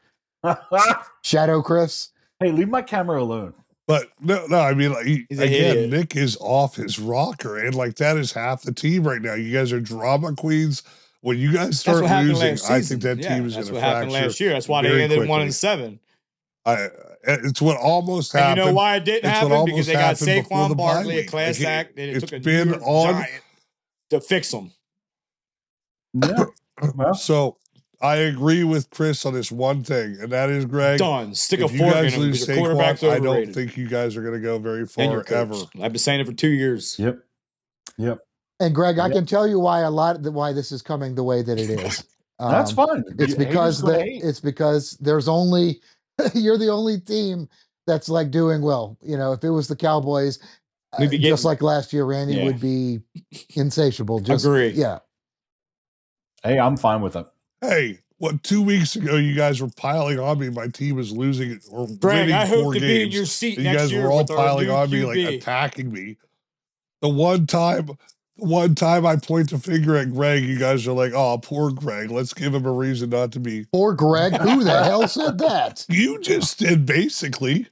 Shadow Chris. Hey, leave my camera alone. But no, I mean, like, He's an again, idiot. Nick is off his rocker, and like that is half the team right now. You guys are drama queens. When you guys start losing, I think that team is going to fracture. That's what happened last year. That's why they very ended quickly. 1-7. It's what almost happened. And you know why it didn't happen? Because they got Saquon Barkley, a week. class act, and it took a been New York Giant to fix them. Yeah. Well, So I agree with Chris on this one thing, and that is, Greg. Done. Stick a If you fork guys in him lose because your quarterback's Saquon, I overrated. don't think you guys are going to go very And far your coach. ever. I've been saying it for 2 years. Yep. And Greg, I can tell you why this is coming the way that it is. That's fine. It's because there's only you're the only team that's like doing well. You know, if it was the Cowboys, We'd be just like last year, Randy would be insatiable. Agree. Yeah. Hey, I'm fine with it. Hey, 2 weeks ago you guys were piling on me? My team was losing or Greg, winning I 4 hope to games. be in your seat you next guys year were all with our piling new on me, like QB. attacking me. The one time I point the finger at Greg, you guys are like, "Oh, poor Greg. Let's give him a reason not to be." Poor Greg. Who the hell said that? You just did, basically.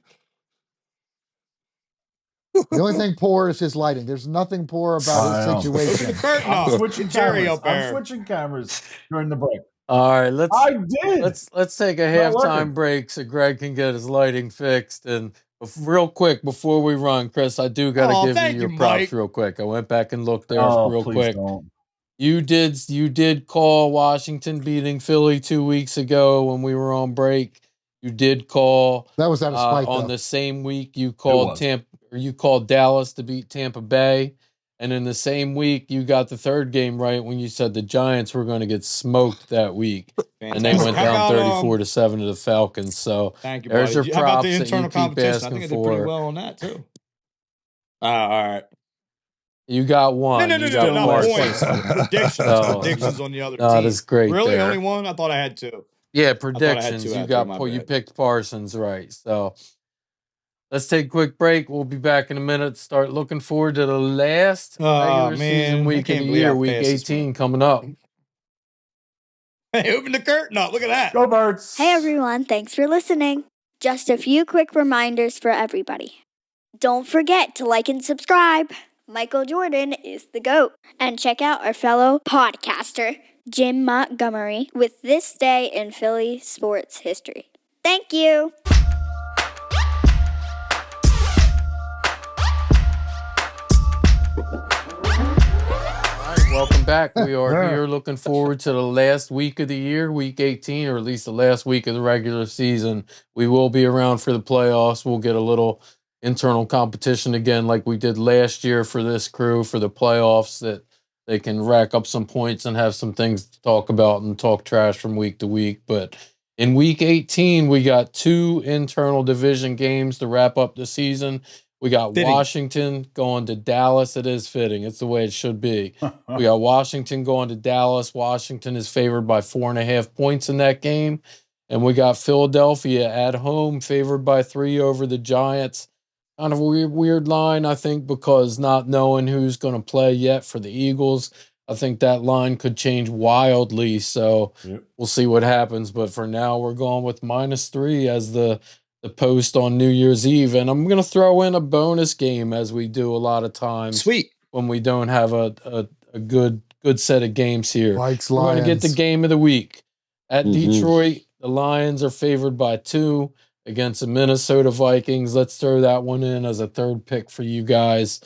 The only thing poor is his lighting. There's nothing poor about his situation. Open the curtain I'm up. switching Jerry cameras. up there. I'm switching cameras during the break. All right, I did. let's take a Not working. halftime break so Greg can get his lighting fixed. And real quick before we run, Chris, I do got to give you your props Mike. real quick. I went back and looked there real Please quick. don't. You did call Washington beating Philly 2 weeks ago when we were on break. You did call that was out of spite on though. the same week you called you called Dallas to beat Tampa Bay. And in the same week, you got the third game right when you said the Giants were going to get smoked that week. Fantastic. And they went down 34-7 to the Falcons. So thank you, there's buddy. your How about props the internal that you keep competition? I think I asking did pretty for. well on that, too. All right. You got one. No, you got not one. points. Predictions on the other team. That is great. Really? There. Only one? I thought I had 2. Yeah, predictions. You You picked Parsons right. So let's take a quick break. We'll be back in a minute. Start looking forward to the last regular season week of the year, week 18 coming up. Hey, open the curtain up. Look at that. Go Birds. Hey everyone, thanks for listening. Just a few quick reminders for everybody. Don't forget to like and subscribe. Michael Jordan is the GOAT. And check out our fellow podcaster, Jim Montgomery, with This Day in Philly Sports History. Thank you. Welcome back. We are here looking forward to the last week of the year, week 18, or at least the last week of the regular season. We will be around for the playoffs. We'll get a little internal competition again like we did last year for this crew for the playoffs, that they can rack up some points and have some things to talk about and talk trash from week to week. But in week 18, we got 2 internal division games to wrap up the season. We got Washington going to Dallas. It is fitting. It's the way it should be. We got Washington going to Dallas. Washington is favored by 4.5 points in that game. And we got Philadelphia at home favored by 3 over the Giants. Kind of a weird line, I think, because not knowing who's going to play yet for the Eagles, I think that line could change wildly. So we'll see what happens. But for now, we're going with -3 as the post on New Year's Eve. And I'm going to throw in a bonus game, as we do a lot of times. Sweet. When we don't have a good set of games here. We're going to get the game of the week. At Detroit, the Lions are favored by 2 against the Minnesota Vikings. Let's throw that one in as a third pick for you guys.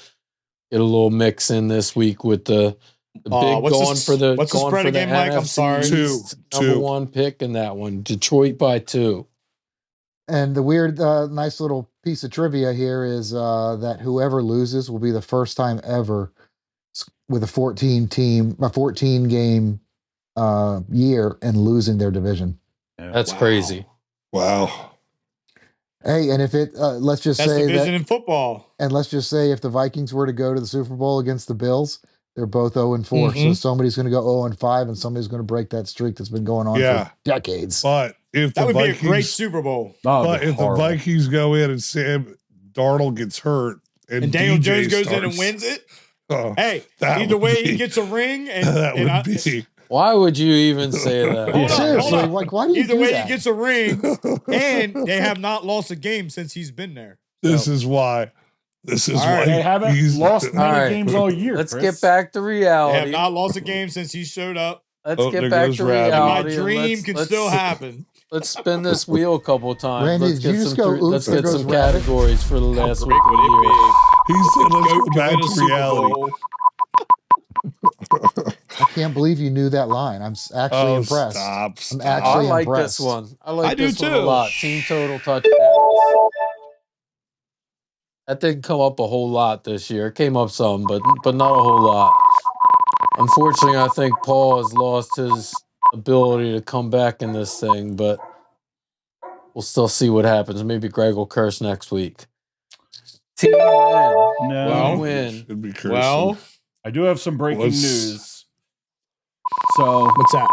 Get a little mix in this week with the big going for the what's the spread again, Mike? I'm sorry. 2. Number 1 pick in that one. Detroit by 2. And the weird, nice little piece of trivia here is that whoever loses will be the first time ever with a 14 game year and losing their division. That's crazy. Wow. Hey, and if it, let's just That's say division that in football. And let's just say if the Vikings were to go to the Super Bowl against the Bills, they're both 0-4. So somebody's going to go 0-5, and somebody's going to break that streak that's been going on for decades. But if that the would Vikings, be a great Super Bowl. But if the Vikings go in and Sam Darnold gets hurt and Daniel DJ Jones goes starts, in and wins it, hey, either way he gets a ring, and that would be. Why would you even say that? Seriously, like why do you either do way that? he gets a ring, and they have not lost a game since he's been there. This is why. This is All right. why They haven't lost many All right. games all year. Let's Chris. get back to They have reality. not lost a game since he showed up. Let's Oh, get there back goes to Randy. And my reality. and dream can still happen. Let's spin this wheel a couple times. Randy, let's did get you some just go, let's "Oops, there get some goes Rabbit"? categories for the last week Great of the would year. it be? He said, let's Goat go can back win a to Super reality. Bowl. I can't believe you knew that line. I'm actually impressed. Stop. I'm I actually like impressed. this one. I like I do this one a too. lot. Team total touchdowns. That didn't come up a whole lot this year. It came up some, but not a whole lot. Unfortunately, I think Paul has lost his ability to come back in this thing, but we'll still see what happens. Maybe Greg will curse next week. Team win. No. Team win. Should be cursing. Well, I do have some breaking What's- news. So what's that?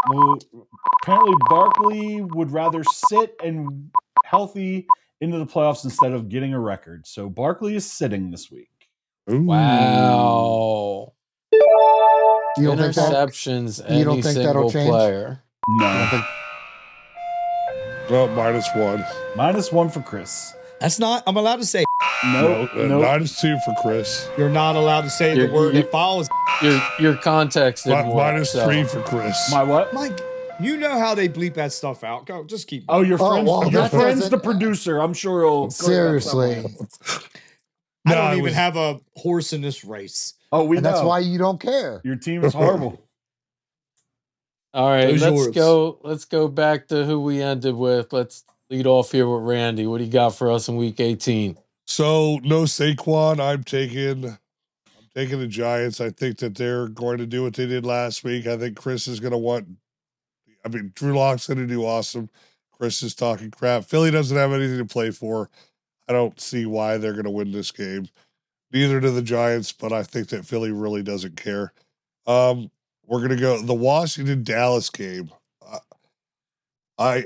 apparently Barkley would rather sit and healthy into the playoffs instead of getting a record. So Barkley is sitting this week. Ooh. Wow. You don't think that? Interceptions, you don't any think that'll single change? player. No. No, -1. -1 for Chris. That's not. I'm allowed to say. Nope. -2 for Chris. You're not allowed to say the word that follows. Your context didn't work. -3 for Chris. My what? Mike, you know how they bleep that stuff out. Go, just keep. Oh, your friend's, well, your that friend's doesn't- the producer. I'm sure he'll. Seriously. I No, don't it even was- have a horse in this race. Oh, we And know. that's why you don't care. Your team is horrible. All right, Those let's yours. go. Let's go back to who we ended with. Let's lead off here with Randy. What do you got for us in Week 18? So no Saquon. I'm taking the Giants. I think that they're going to do what they did last week. I think Chris is going to want. I mean, Drew Lock's going to do awesome. Chris is talking crap. Philly doesn't have anything to play for. I don't see why they're going to win this game. Neither do the Giants, but I think that Philly really doesn't care. We're going to go the Washington-Dallas game. I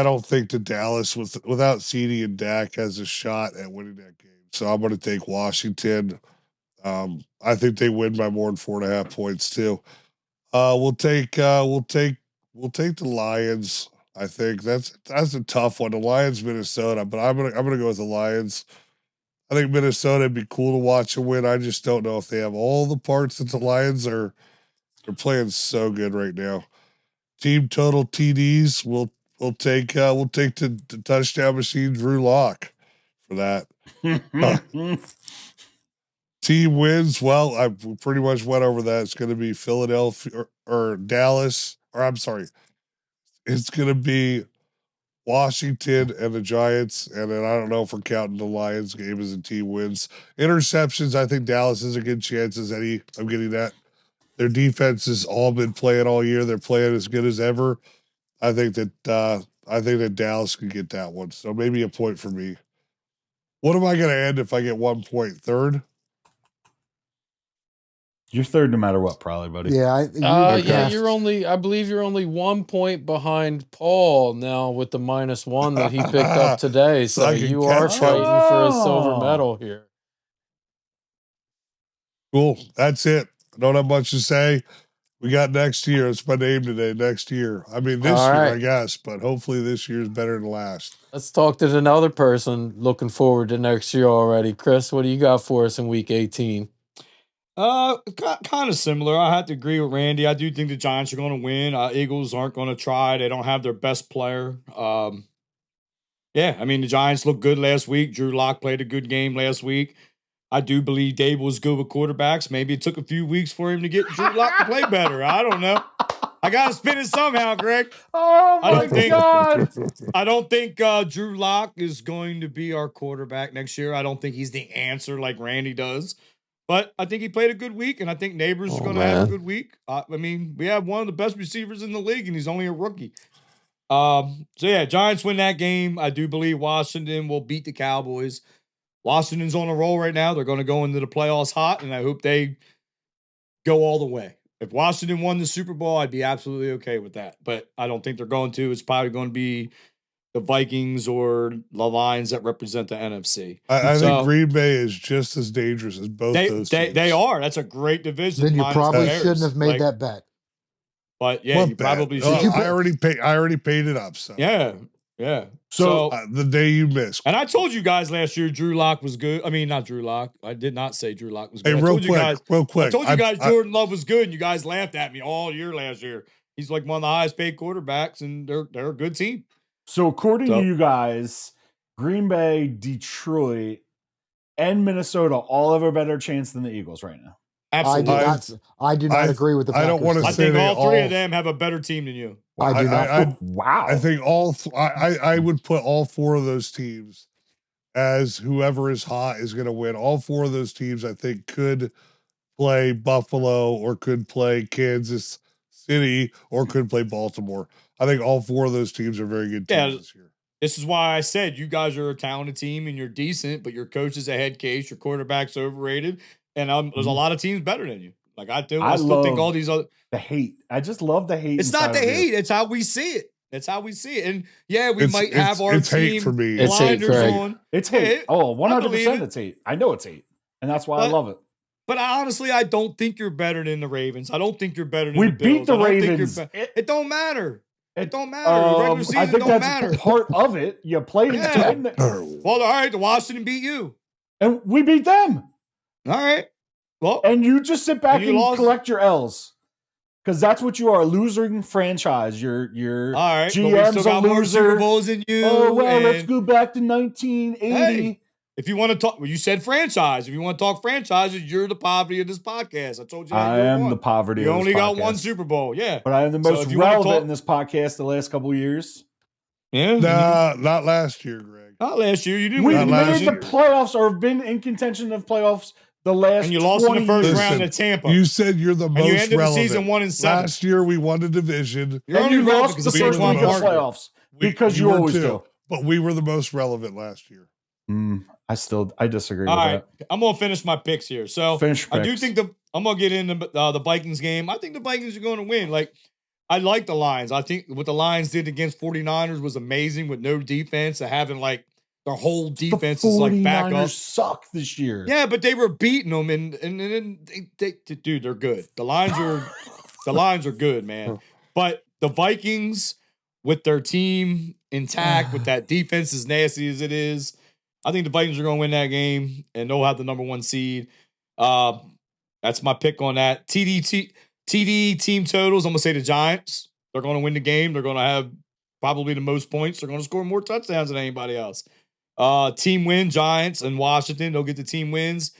don't think that Dallas without CeeDee and Dak has a shot at winning that game. So I'm going to take Washington. I think they win by more than 4.5 points too. We'll take the Lions. I think that's a tough one. The Lions, Minnesota, but I'm gonna go with the Lions. I think Minnesota would be cool to watch a win. I just don't know if they have all the parts that the Lions are. They're playing so good right now. Team total TDs. We'll take the touchdown machine Drew Lock for that. Team wins. Well, I pretty much went over that. It's going to be Philadelphia or Dallas, or I'm sorry, it's going to be Washington and the Giants, and then I don't know if we're counting the Lions game as a team wins. Interceptions, I think Dallas has a good chance as any. I'm getting that. Their defense has all been playing all year. They're playing as good as ever. I think that Dallas can get that one. So maybe a point for me. What am I going to end if I get 1 point? Third? You're third no matter what, probably, buddy. Yeah, you're only. I believe you're only 1 point behind Paul now with the -1 that he picked up today. So So I can you are catch fighting up. for a silver medal here. Cool. That's it. I don't have much to say. We got next year. It's my name today. Next year. I mean, this All year, right. I guess, but hopefully this year is better than last. Let's talk to another person looking forward to next year already. Chris, what do you got for us in Week 18? Kind of similar. I have to agree with Randy. I do think the Giants are going to win. Eagles aren't going to try. They don't have their best player. Yeah, I mean, the Giants looked good last week. Drew Lock played a good game last week. I do believe Dave was good with quarterbacks. Maybe it took a few weeks for him to get Drew Lock to play better. I don't know. I got to spin it somehow, Greg. Oh, I my don't think- God. I don't think Drew Lock is going to be our quarterback next year. I don't think he's the answer like Randy does. But I think he played a good week, and I think Neighbors is going to have a good week. I mean, we have one of the best receivers in the league, and he's only a rookie. So, yeah, Giants win that game. I do believe Washington will beat the Cowboys. Washington's on a roll right now. They're going to go into the playoffs hot, and I hope they go all the way. If Washington won the Super Bowl, I'd be absolutely okay with that. But I don't think they're going to. It's probably going to be the Vikings or the Lions that represent the NFC. I think Green Bay is just as dangerous as both those teams. They are. That's a great division. Then you minus probably the Bears. shouldn't have made Like, that bet. But yeah, What you bet? probably Oh, should. I already paid it up. So Yeah. Yeah. So the day you missed. And I told you guys last year Drew Lock was good. I mean, not Drew Lock. I did not say Drew Lock was good. Hey, I real told you guys, quick. I told you guys Jordan Love was good, and you guys laughed at me all year last year. He's like one of the highest paid quarterbacks, and they're a good team. So according to you guys, Green Bay, Detroit, and Minnesota all have a better chance than the Eagles right now. Absolutely. I do not agree with the Packers. I don't want to say I think all three of them have a better team than you. I do not. Wow. I think I would put all four of those teams as whoever is hot is going to win. All four of those teams, I think, could play Buffalo or could play Kansas City or could play Baltimore. I think all four of those teams are very good teams this year. This is why I said you guys are a talented team and you're decent, but your coach is a head case, your quarterback's overrated, and there's a lot of teams better than you. Like I do. I still think all these other the hate. I just love the hate. It's not the hate. It's how we see it. That's how we see it. And yeah, we might have our it's team hate for me. It's hate, Craig. on. It's hate. Oh, 100% it. it's hate. I know it's hate. And that's why I love it. But honestly, I don't think you're better than the Ravens. I don't think you're better than we the Bills. beat the Ravens. It don't matter. It don't matter. Regular season I think don't that's matter. part of it. You played Well, all right, the Washington beat you. And we beat them. All right. Well, and you just sit back and collect your L's. Because that's what you are, a losing franchise. Your all right, GM's still got a more loser. Super Bowls than you. Oh, well, let's go back to 1980. Hey, if you want to talk, well, you said franchise. If you want to talk franchises, you're the poverty of this podcast. I told you that. I am the poverty you of this podcast. You only got one Super Bowl. Yeah. But I am the most relevant in this podcast the last couple of years. Yeah. Nah, not last year, Greg. Not last year. You didn't We win made the playoffs or have been in contention of playoffs the last 20 years. And you lost in the first round at Tampa. You said you're the most relevant. And you ended the season 1-7. Last year we won the division. You're only lost the first week of playoffs because you always do. But we were the most relevant last year. I disagree with that. I'm gonna finish my picks here. So I do think I'm gonna get into the Vikings game. I think the Vikings are going to win. Like I like the Lions. I think what the Lions did against 49ers was amazing with no defense and having like their whole defense is like back up. Suck this year. Yeah, but they were beating them and dude, they're good. The Lions are good, man. But the Vikings with their team intact, with that defense as nasty as it is, I think the Vikings are going to win that game, and they'll have the number 1 seed. That's my pick on that. TD team totals, I'm going to say the Giants. They're going to win the game. They're going to have probably the most points. They're going to score more touchdowns than anybody else. Team win, Giants and Washington. They'll get the team wins.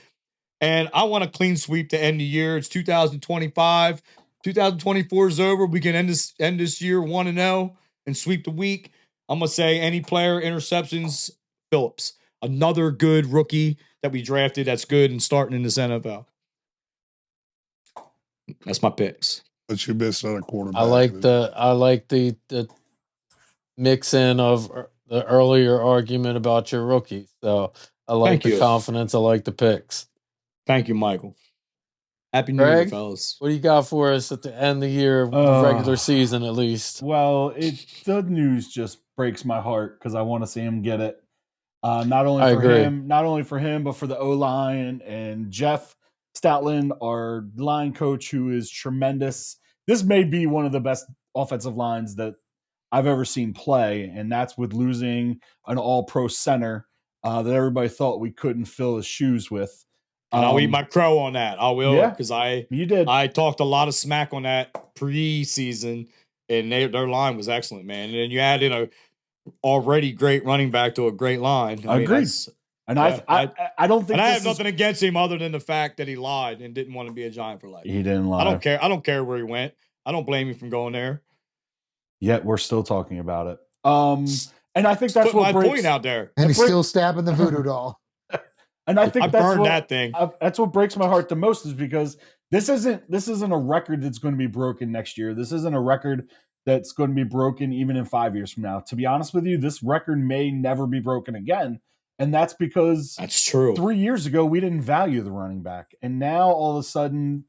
And I want a clean sweep to end the year. It's 2025. 2024 is over. We can end this year 1-0 and sweep the week. I'm going to say any player interceptions, Phillips. Another good rookie that we drafted that's good and starting in this NFL. That's my picks. But you missed on a quarterback. I like the mix in of the earlier argument about your rookie. So I like the confidence. I like the picks. Thank you, Michael. Happy New Year, fellas. What do you got for us at the end of the year, the regular season at least? Well, the news just breaks my heart because I want to see him get it. Not only for him, but for the O-line and Jeff Stoutland, our line coach, who is tremendous. This may be one of the best offensive lines that I've ever seen play, and that's with losing an all-pro center that everybody thought we couldn't fill his shoes with. I'll eat my crow on that. I will, because you did. I talked a lot of smack on that preseason, and their line was excellent, man. And then you add in a already great running back to a great line. I agree. And I don't think. And I have nothing against him other than the fact that he lied and didn't want to be a Giant for life. He didn't lie. I don't care. I don't care where he went. I don't blame him from going there. Yet we're still talking about it. And I think that's what my point out there. And he's still stabbing the voodoo doll. And I think I burned that thing. That's what breaks my heart the most, is because this isn't a record that's going to be broken next year. This isn't a record that's going to be broken even in 5 years from now. To be honest with you, this record may never be broken again. And that's because that's true. 3 years ago, we didn't value the running back. And now all of a sudden,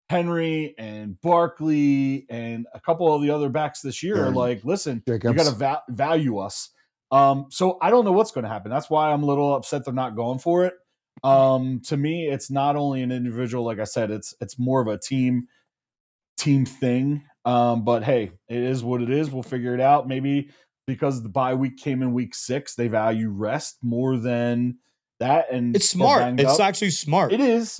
Henry and Barkley and a couple of the other backs this year are like, listen, you got to value us. So I don't know what's going to happen. That's why I'm a little upset they're not going for it. To me, it's not only an individual, like I said, it's more of a team thing. But hey, it is what it is. We'll figure it out. Maybe because the bye week came in week 6, they value rest more than that. And it's smart. It's up. actually smart. It is.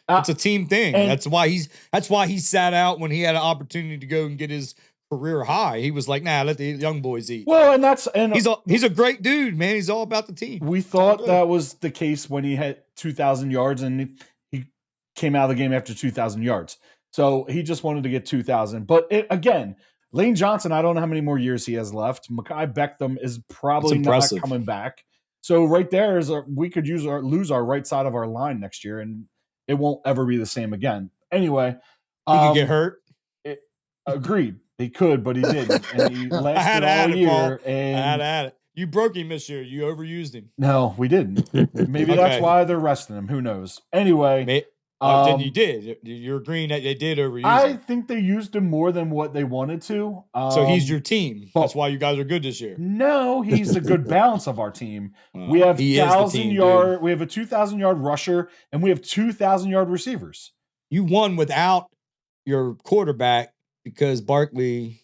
It's a team thing. That's why he sat out when he had an opportunity to go and get his career high. He was like, nah, let the young boys eat. Well, he's a great dude, man. He's all about the team. We thought that was the case when he had 2,000 yards and he came out of the game after 2,000 yards. So he just wanted to get 2,000. But again, Lane Johnson, I don't know how many more years he has left. Mekhi Beckham is probably not coming back. So right there is we could lose our right side of our line next year, and it won't ever be the same again. Anyway, he could get hurt. Agreed. He could, but he didn't. And he lasted all year. And I had at it. You broke him this year. You overused him. No, we didn't. Maybe that's why they're resting him. Who knows? Anyway. Then you did. You're agreeing that they did overuse him. I think they used him more than what they wanted to. So he's your team. That's why you guys are good this year. No, he's a good balance of our team. We have 1,000 yard. We have a 2,000 yard rusher, and we have 2,000 yard receivers. You won without your quarterback because Barkley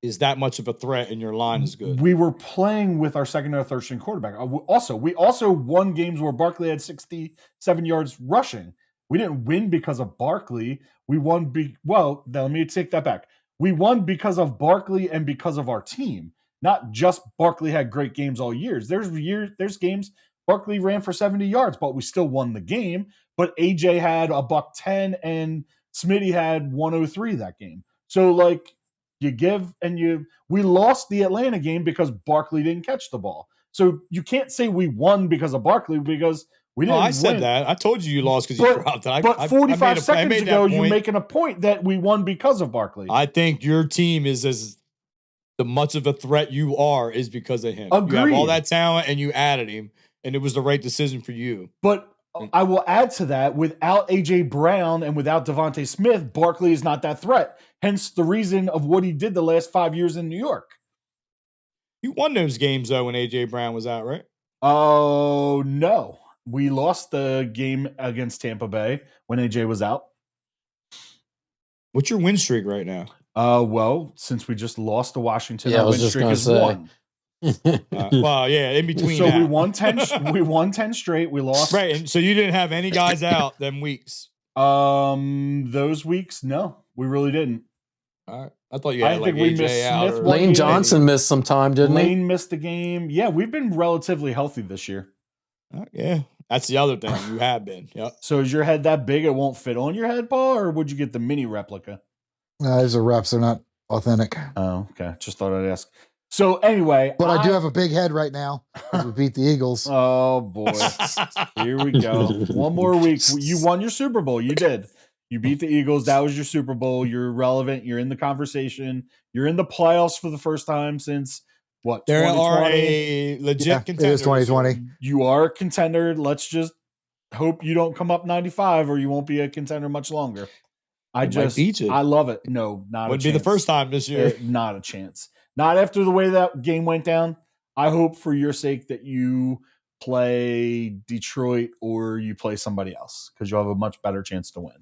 is that much of a threat, and your line is good. We were playing with our second or third string quarterback. We also won games where Barkley had 67 yards rushing. We didn't win because of Barkley. We won. Let me take that back. We won because of Barkley and because of our team. Not just Barkley had great games all years. There's games Barkley ran for 70 yards, but we still won the game. But AJ had $110 and Smitty had 103 that game. So we lost the Atlanta game because Barkley didn't catch the ball. So you can't say we won because of Barkley because we didn't. I said win. that. I told you lost because you dropped it. But 45 seconds ago, you're making a point that we won because of Barkley. I think your team is as much of a threat you are is because of him. Agreed. You have all that talent and you added him, and it was the right decision for you. But I will add to that, without A.J. Brown and without Devontae Smith, Barkley is not that threat. Hence the reason of what he did the last 5 years in New York. You won those games, though, when A.J. Brown was out, right? Oh, no. We lost the game against Tampa Bay when AJ was out. What's your win streak right now? Well, since we just lost to Washington, our win streak is 1. In between. So we won 10. We won 10 straight. We lost. Right, and so you didn't have any guys out them weeks. Those weeks, no, we really didn't. All right, I thought you had AJ out. Lane Johnson missed some time, didn't he? Lane missed the game. Yeah, we've been relatively healthy this year. Yeah, that's the other thing. You have been. Yep. So is your head that big it won't fit on your head, Paul, or would you get the mini replica? These are reps. They're not authentic. Oh, okay. Just thought I'd ask. So anyway. But I do have a big head right now because we beat the Eagles. Oh, boy. Here we go. One more week. You won your Super Bowl. You did. You beat the Eagles. That was your Super Bowl. You're relevant. You're in the conversation. You're in the playoffs for the first time since what? There are a legit contender. It is 2020. You are a contender. Let's just hope you don't come up 95 or you won't be a contender much longer. I love it. No, not Would a chance. be the first time this year. Not a chance. Not after the way that game went down. I hope for your sake that you play Detroit or you play somebody else because you'll have a much better chance to win.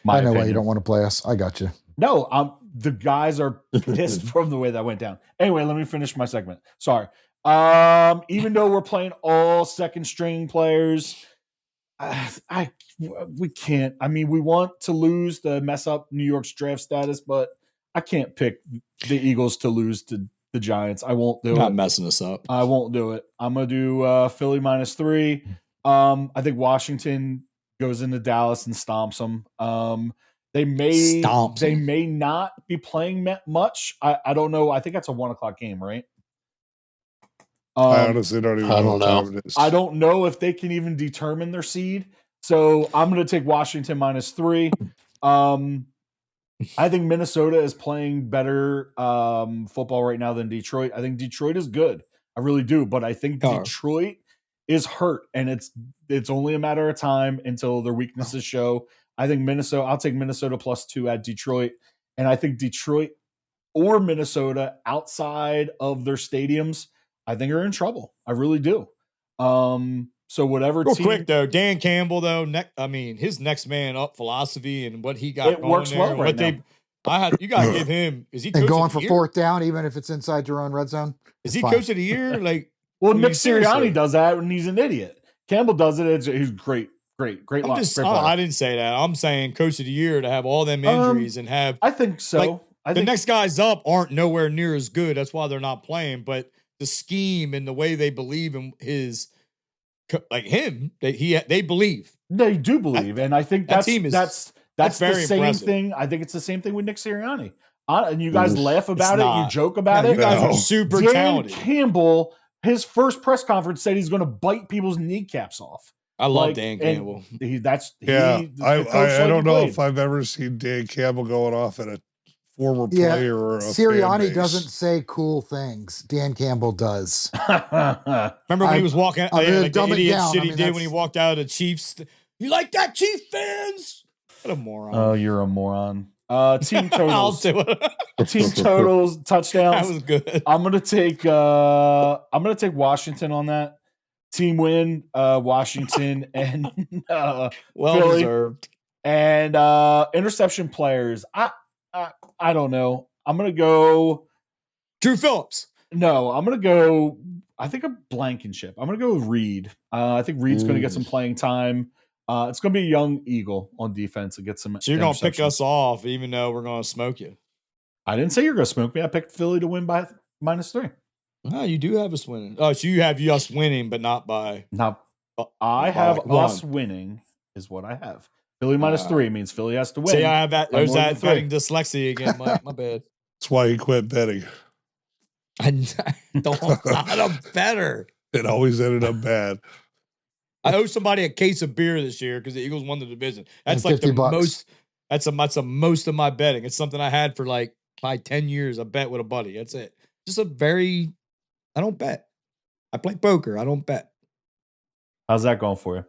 I know why you don't want to play us. I got you. No, the guys are pissed from the way that went down. Anyway, let me finish my segment. Sorry. Even though we're playing all second string players, we can't. I mean, we want to lose to mess up New York's draft status, but I can't pick the Eagles to lose to the Giants. I won't do it. Not messing us up. I won't do it. I'm gonna do Philly -3. I think Washington goes into Dallas and stomps them. They may not be playing much. I don't know. I think that's a 1:00 game, right? I honestly don't even know what time it is. I don't know if they can even determine their seed. So I'm going to take Washington -3. I think Minnesota is playing better football right now than Detroit. I think Detroit is good. I really do. But I think Detroit is hurt, and it's only a matter of time until their weaknesses show. I think I'll take Minnesota +2 at Detroit. And I think Detroit or Minnesota outside of their stadiums, I think are in trouble. I really do. So whatever Real quick though, Dan Campbell though, his next man up philosophy and what he got it works there, well right now. You gotta give him. Is he And coach going of the for year? fourth down, even if it's inside your own red zone. Is he coach of the year? Like, well, I mean, Nick seriously. Sirianni does that when he's an idiot. Campbell does it. He's great. Great I didn't say that. I'm saying coach of the year to have all them injuries and have. I think so. Like, I the think next guys up aren't nowhere near as good. That's why they're not playing. But the scheme and the way they believe in they believe. they do believe, and I think that's team is- that's very the same impressive. thing. I think it's the same thing with Nick Sirianni. And you guys laugh about It's it, you not. joke about No, it. you guys No. are super Dan talented. Campbell, his first press conference said he's going to bite people's kneecaps off. I love Like, Dan and Campbell. He I don't know if I've ever seen Dan Campbell going off at a former Yeah, player or a fan Sirianni base. doesn't say cool things. Dan Campbell does. Remember when he was walking, I'm gonna like the dumb it idiot down. shit I he mean, did when he that's- walked out of the Chiefs? You like that, Chief fans? What a moron! Oh, you're a moron. Team I'll totals. do it. Team totals, touchdowns. That was good. I'm gonna take Washington on that. Team win, Washington and Well Philly. deserved. And interception players. I don't know. I'm gonna go. Drew Phillips. No, I'm gonna go. I think a Blankenship. I'm gonna go with Reed. I think Reed's gonna get some playing time. It's gonna be a young Eagle on defense and get some. So you're gonna pick interceptions. us off, even though we're gonna smoke you. I didn't say you're gonna smoke me. I picked Philly to win by -3. Oh, you do have us winning. Oh, so you have us winning, but not by. Now Oh, I have one. us winning. Is what I have. Philly -3 means Philly has to win. See, I have that. by There's more than that 3. betting dyslexia again, Mike. My bad. That's why he quit betting. I don't. I'm better. It always ended up bad. I owe somebody a case of beer this year because the Eagles won the division. That's And like the $50. most. That's the most of my betting. It's something I had for like probably 10 years. I bet with a buddy. That's it. Just I don't bet. I play poker. I don't bet. How's that going for you?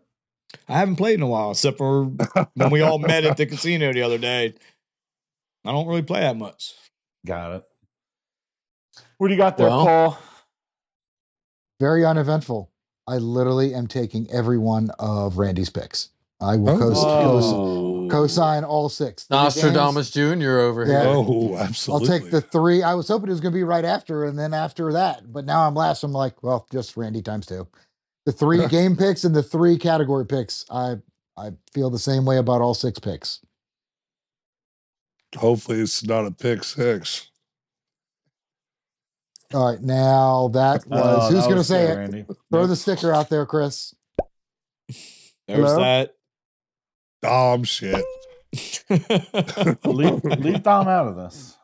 I haven't played in a while, except for when we all met at the casino the other day. I don't really play that much. Got it. What do you got there, Well- Paul? Very uneventful. I literally am taking every one of Randy's picks. I will co-sign all 6. 3 games. Nostradamus Jr. over Yeah. here. Oh, I'll absolutely. take the 3. I was hoping it was going to be right after, and then after that. But now I'm last. I'm like, well, just Randy times 2. The 3 game picks and the 3 category picks. I feel the same way about all 6 picks. Hopefully, it's not a pick 6. All right, now that was who's going to say it? Randy? Throw the sticker out there, Chris. There's Hello? that. Dom shit. leave Dom out of this.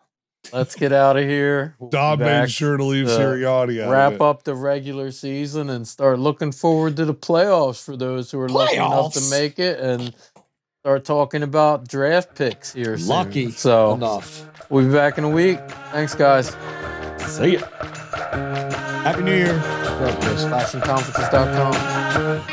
Let's get out of here. We'll be Dom made back sure to leave to Sirianni out. wrap of it. up the regular season and start looking forward to the playoffs for those who are lucky enough to Playoffs? make it, and start talking about draft picks here soon. Lucky. So Enough. we'll be back in a week. Thanks, guys. See ya. Happy New Year. Flashingconferences.com.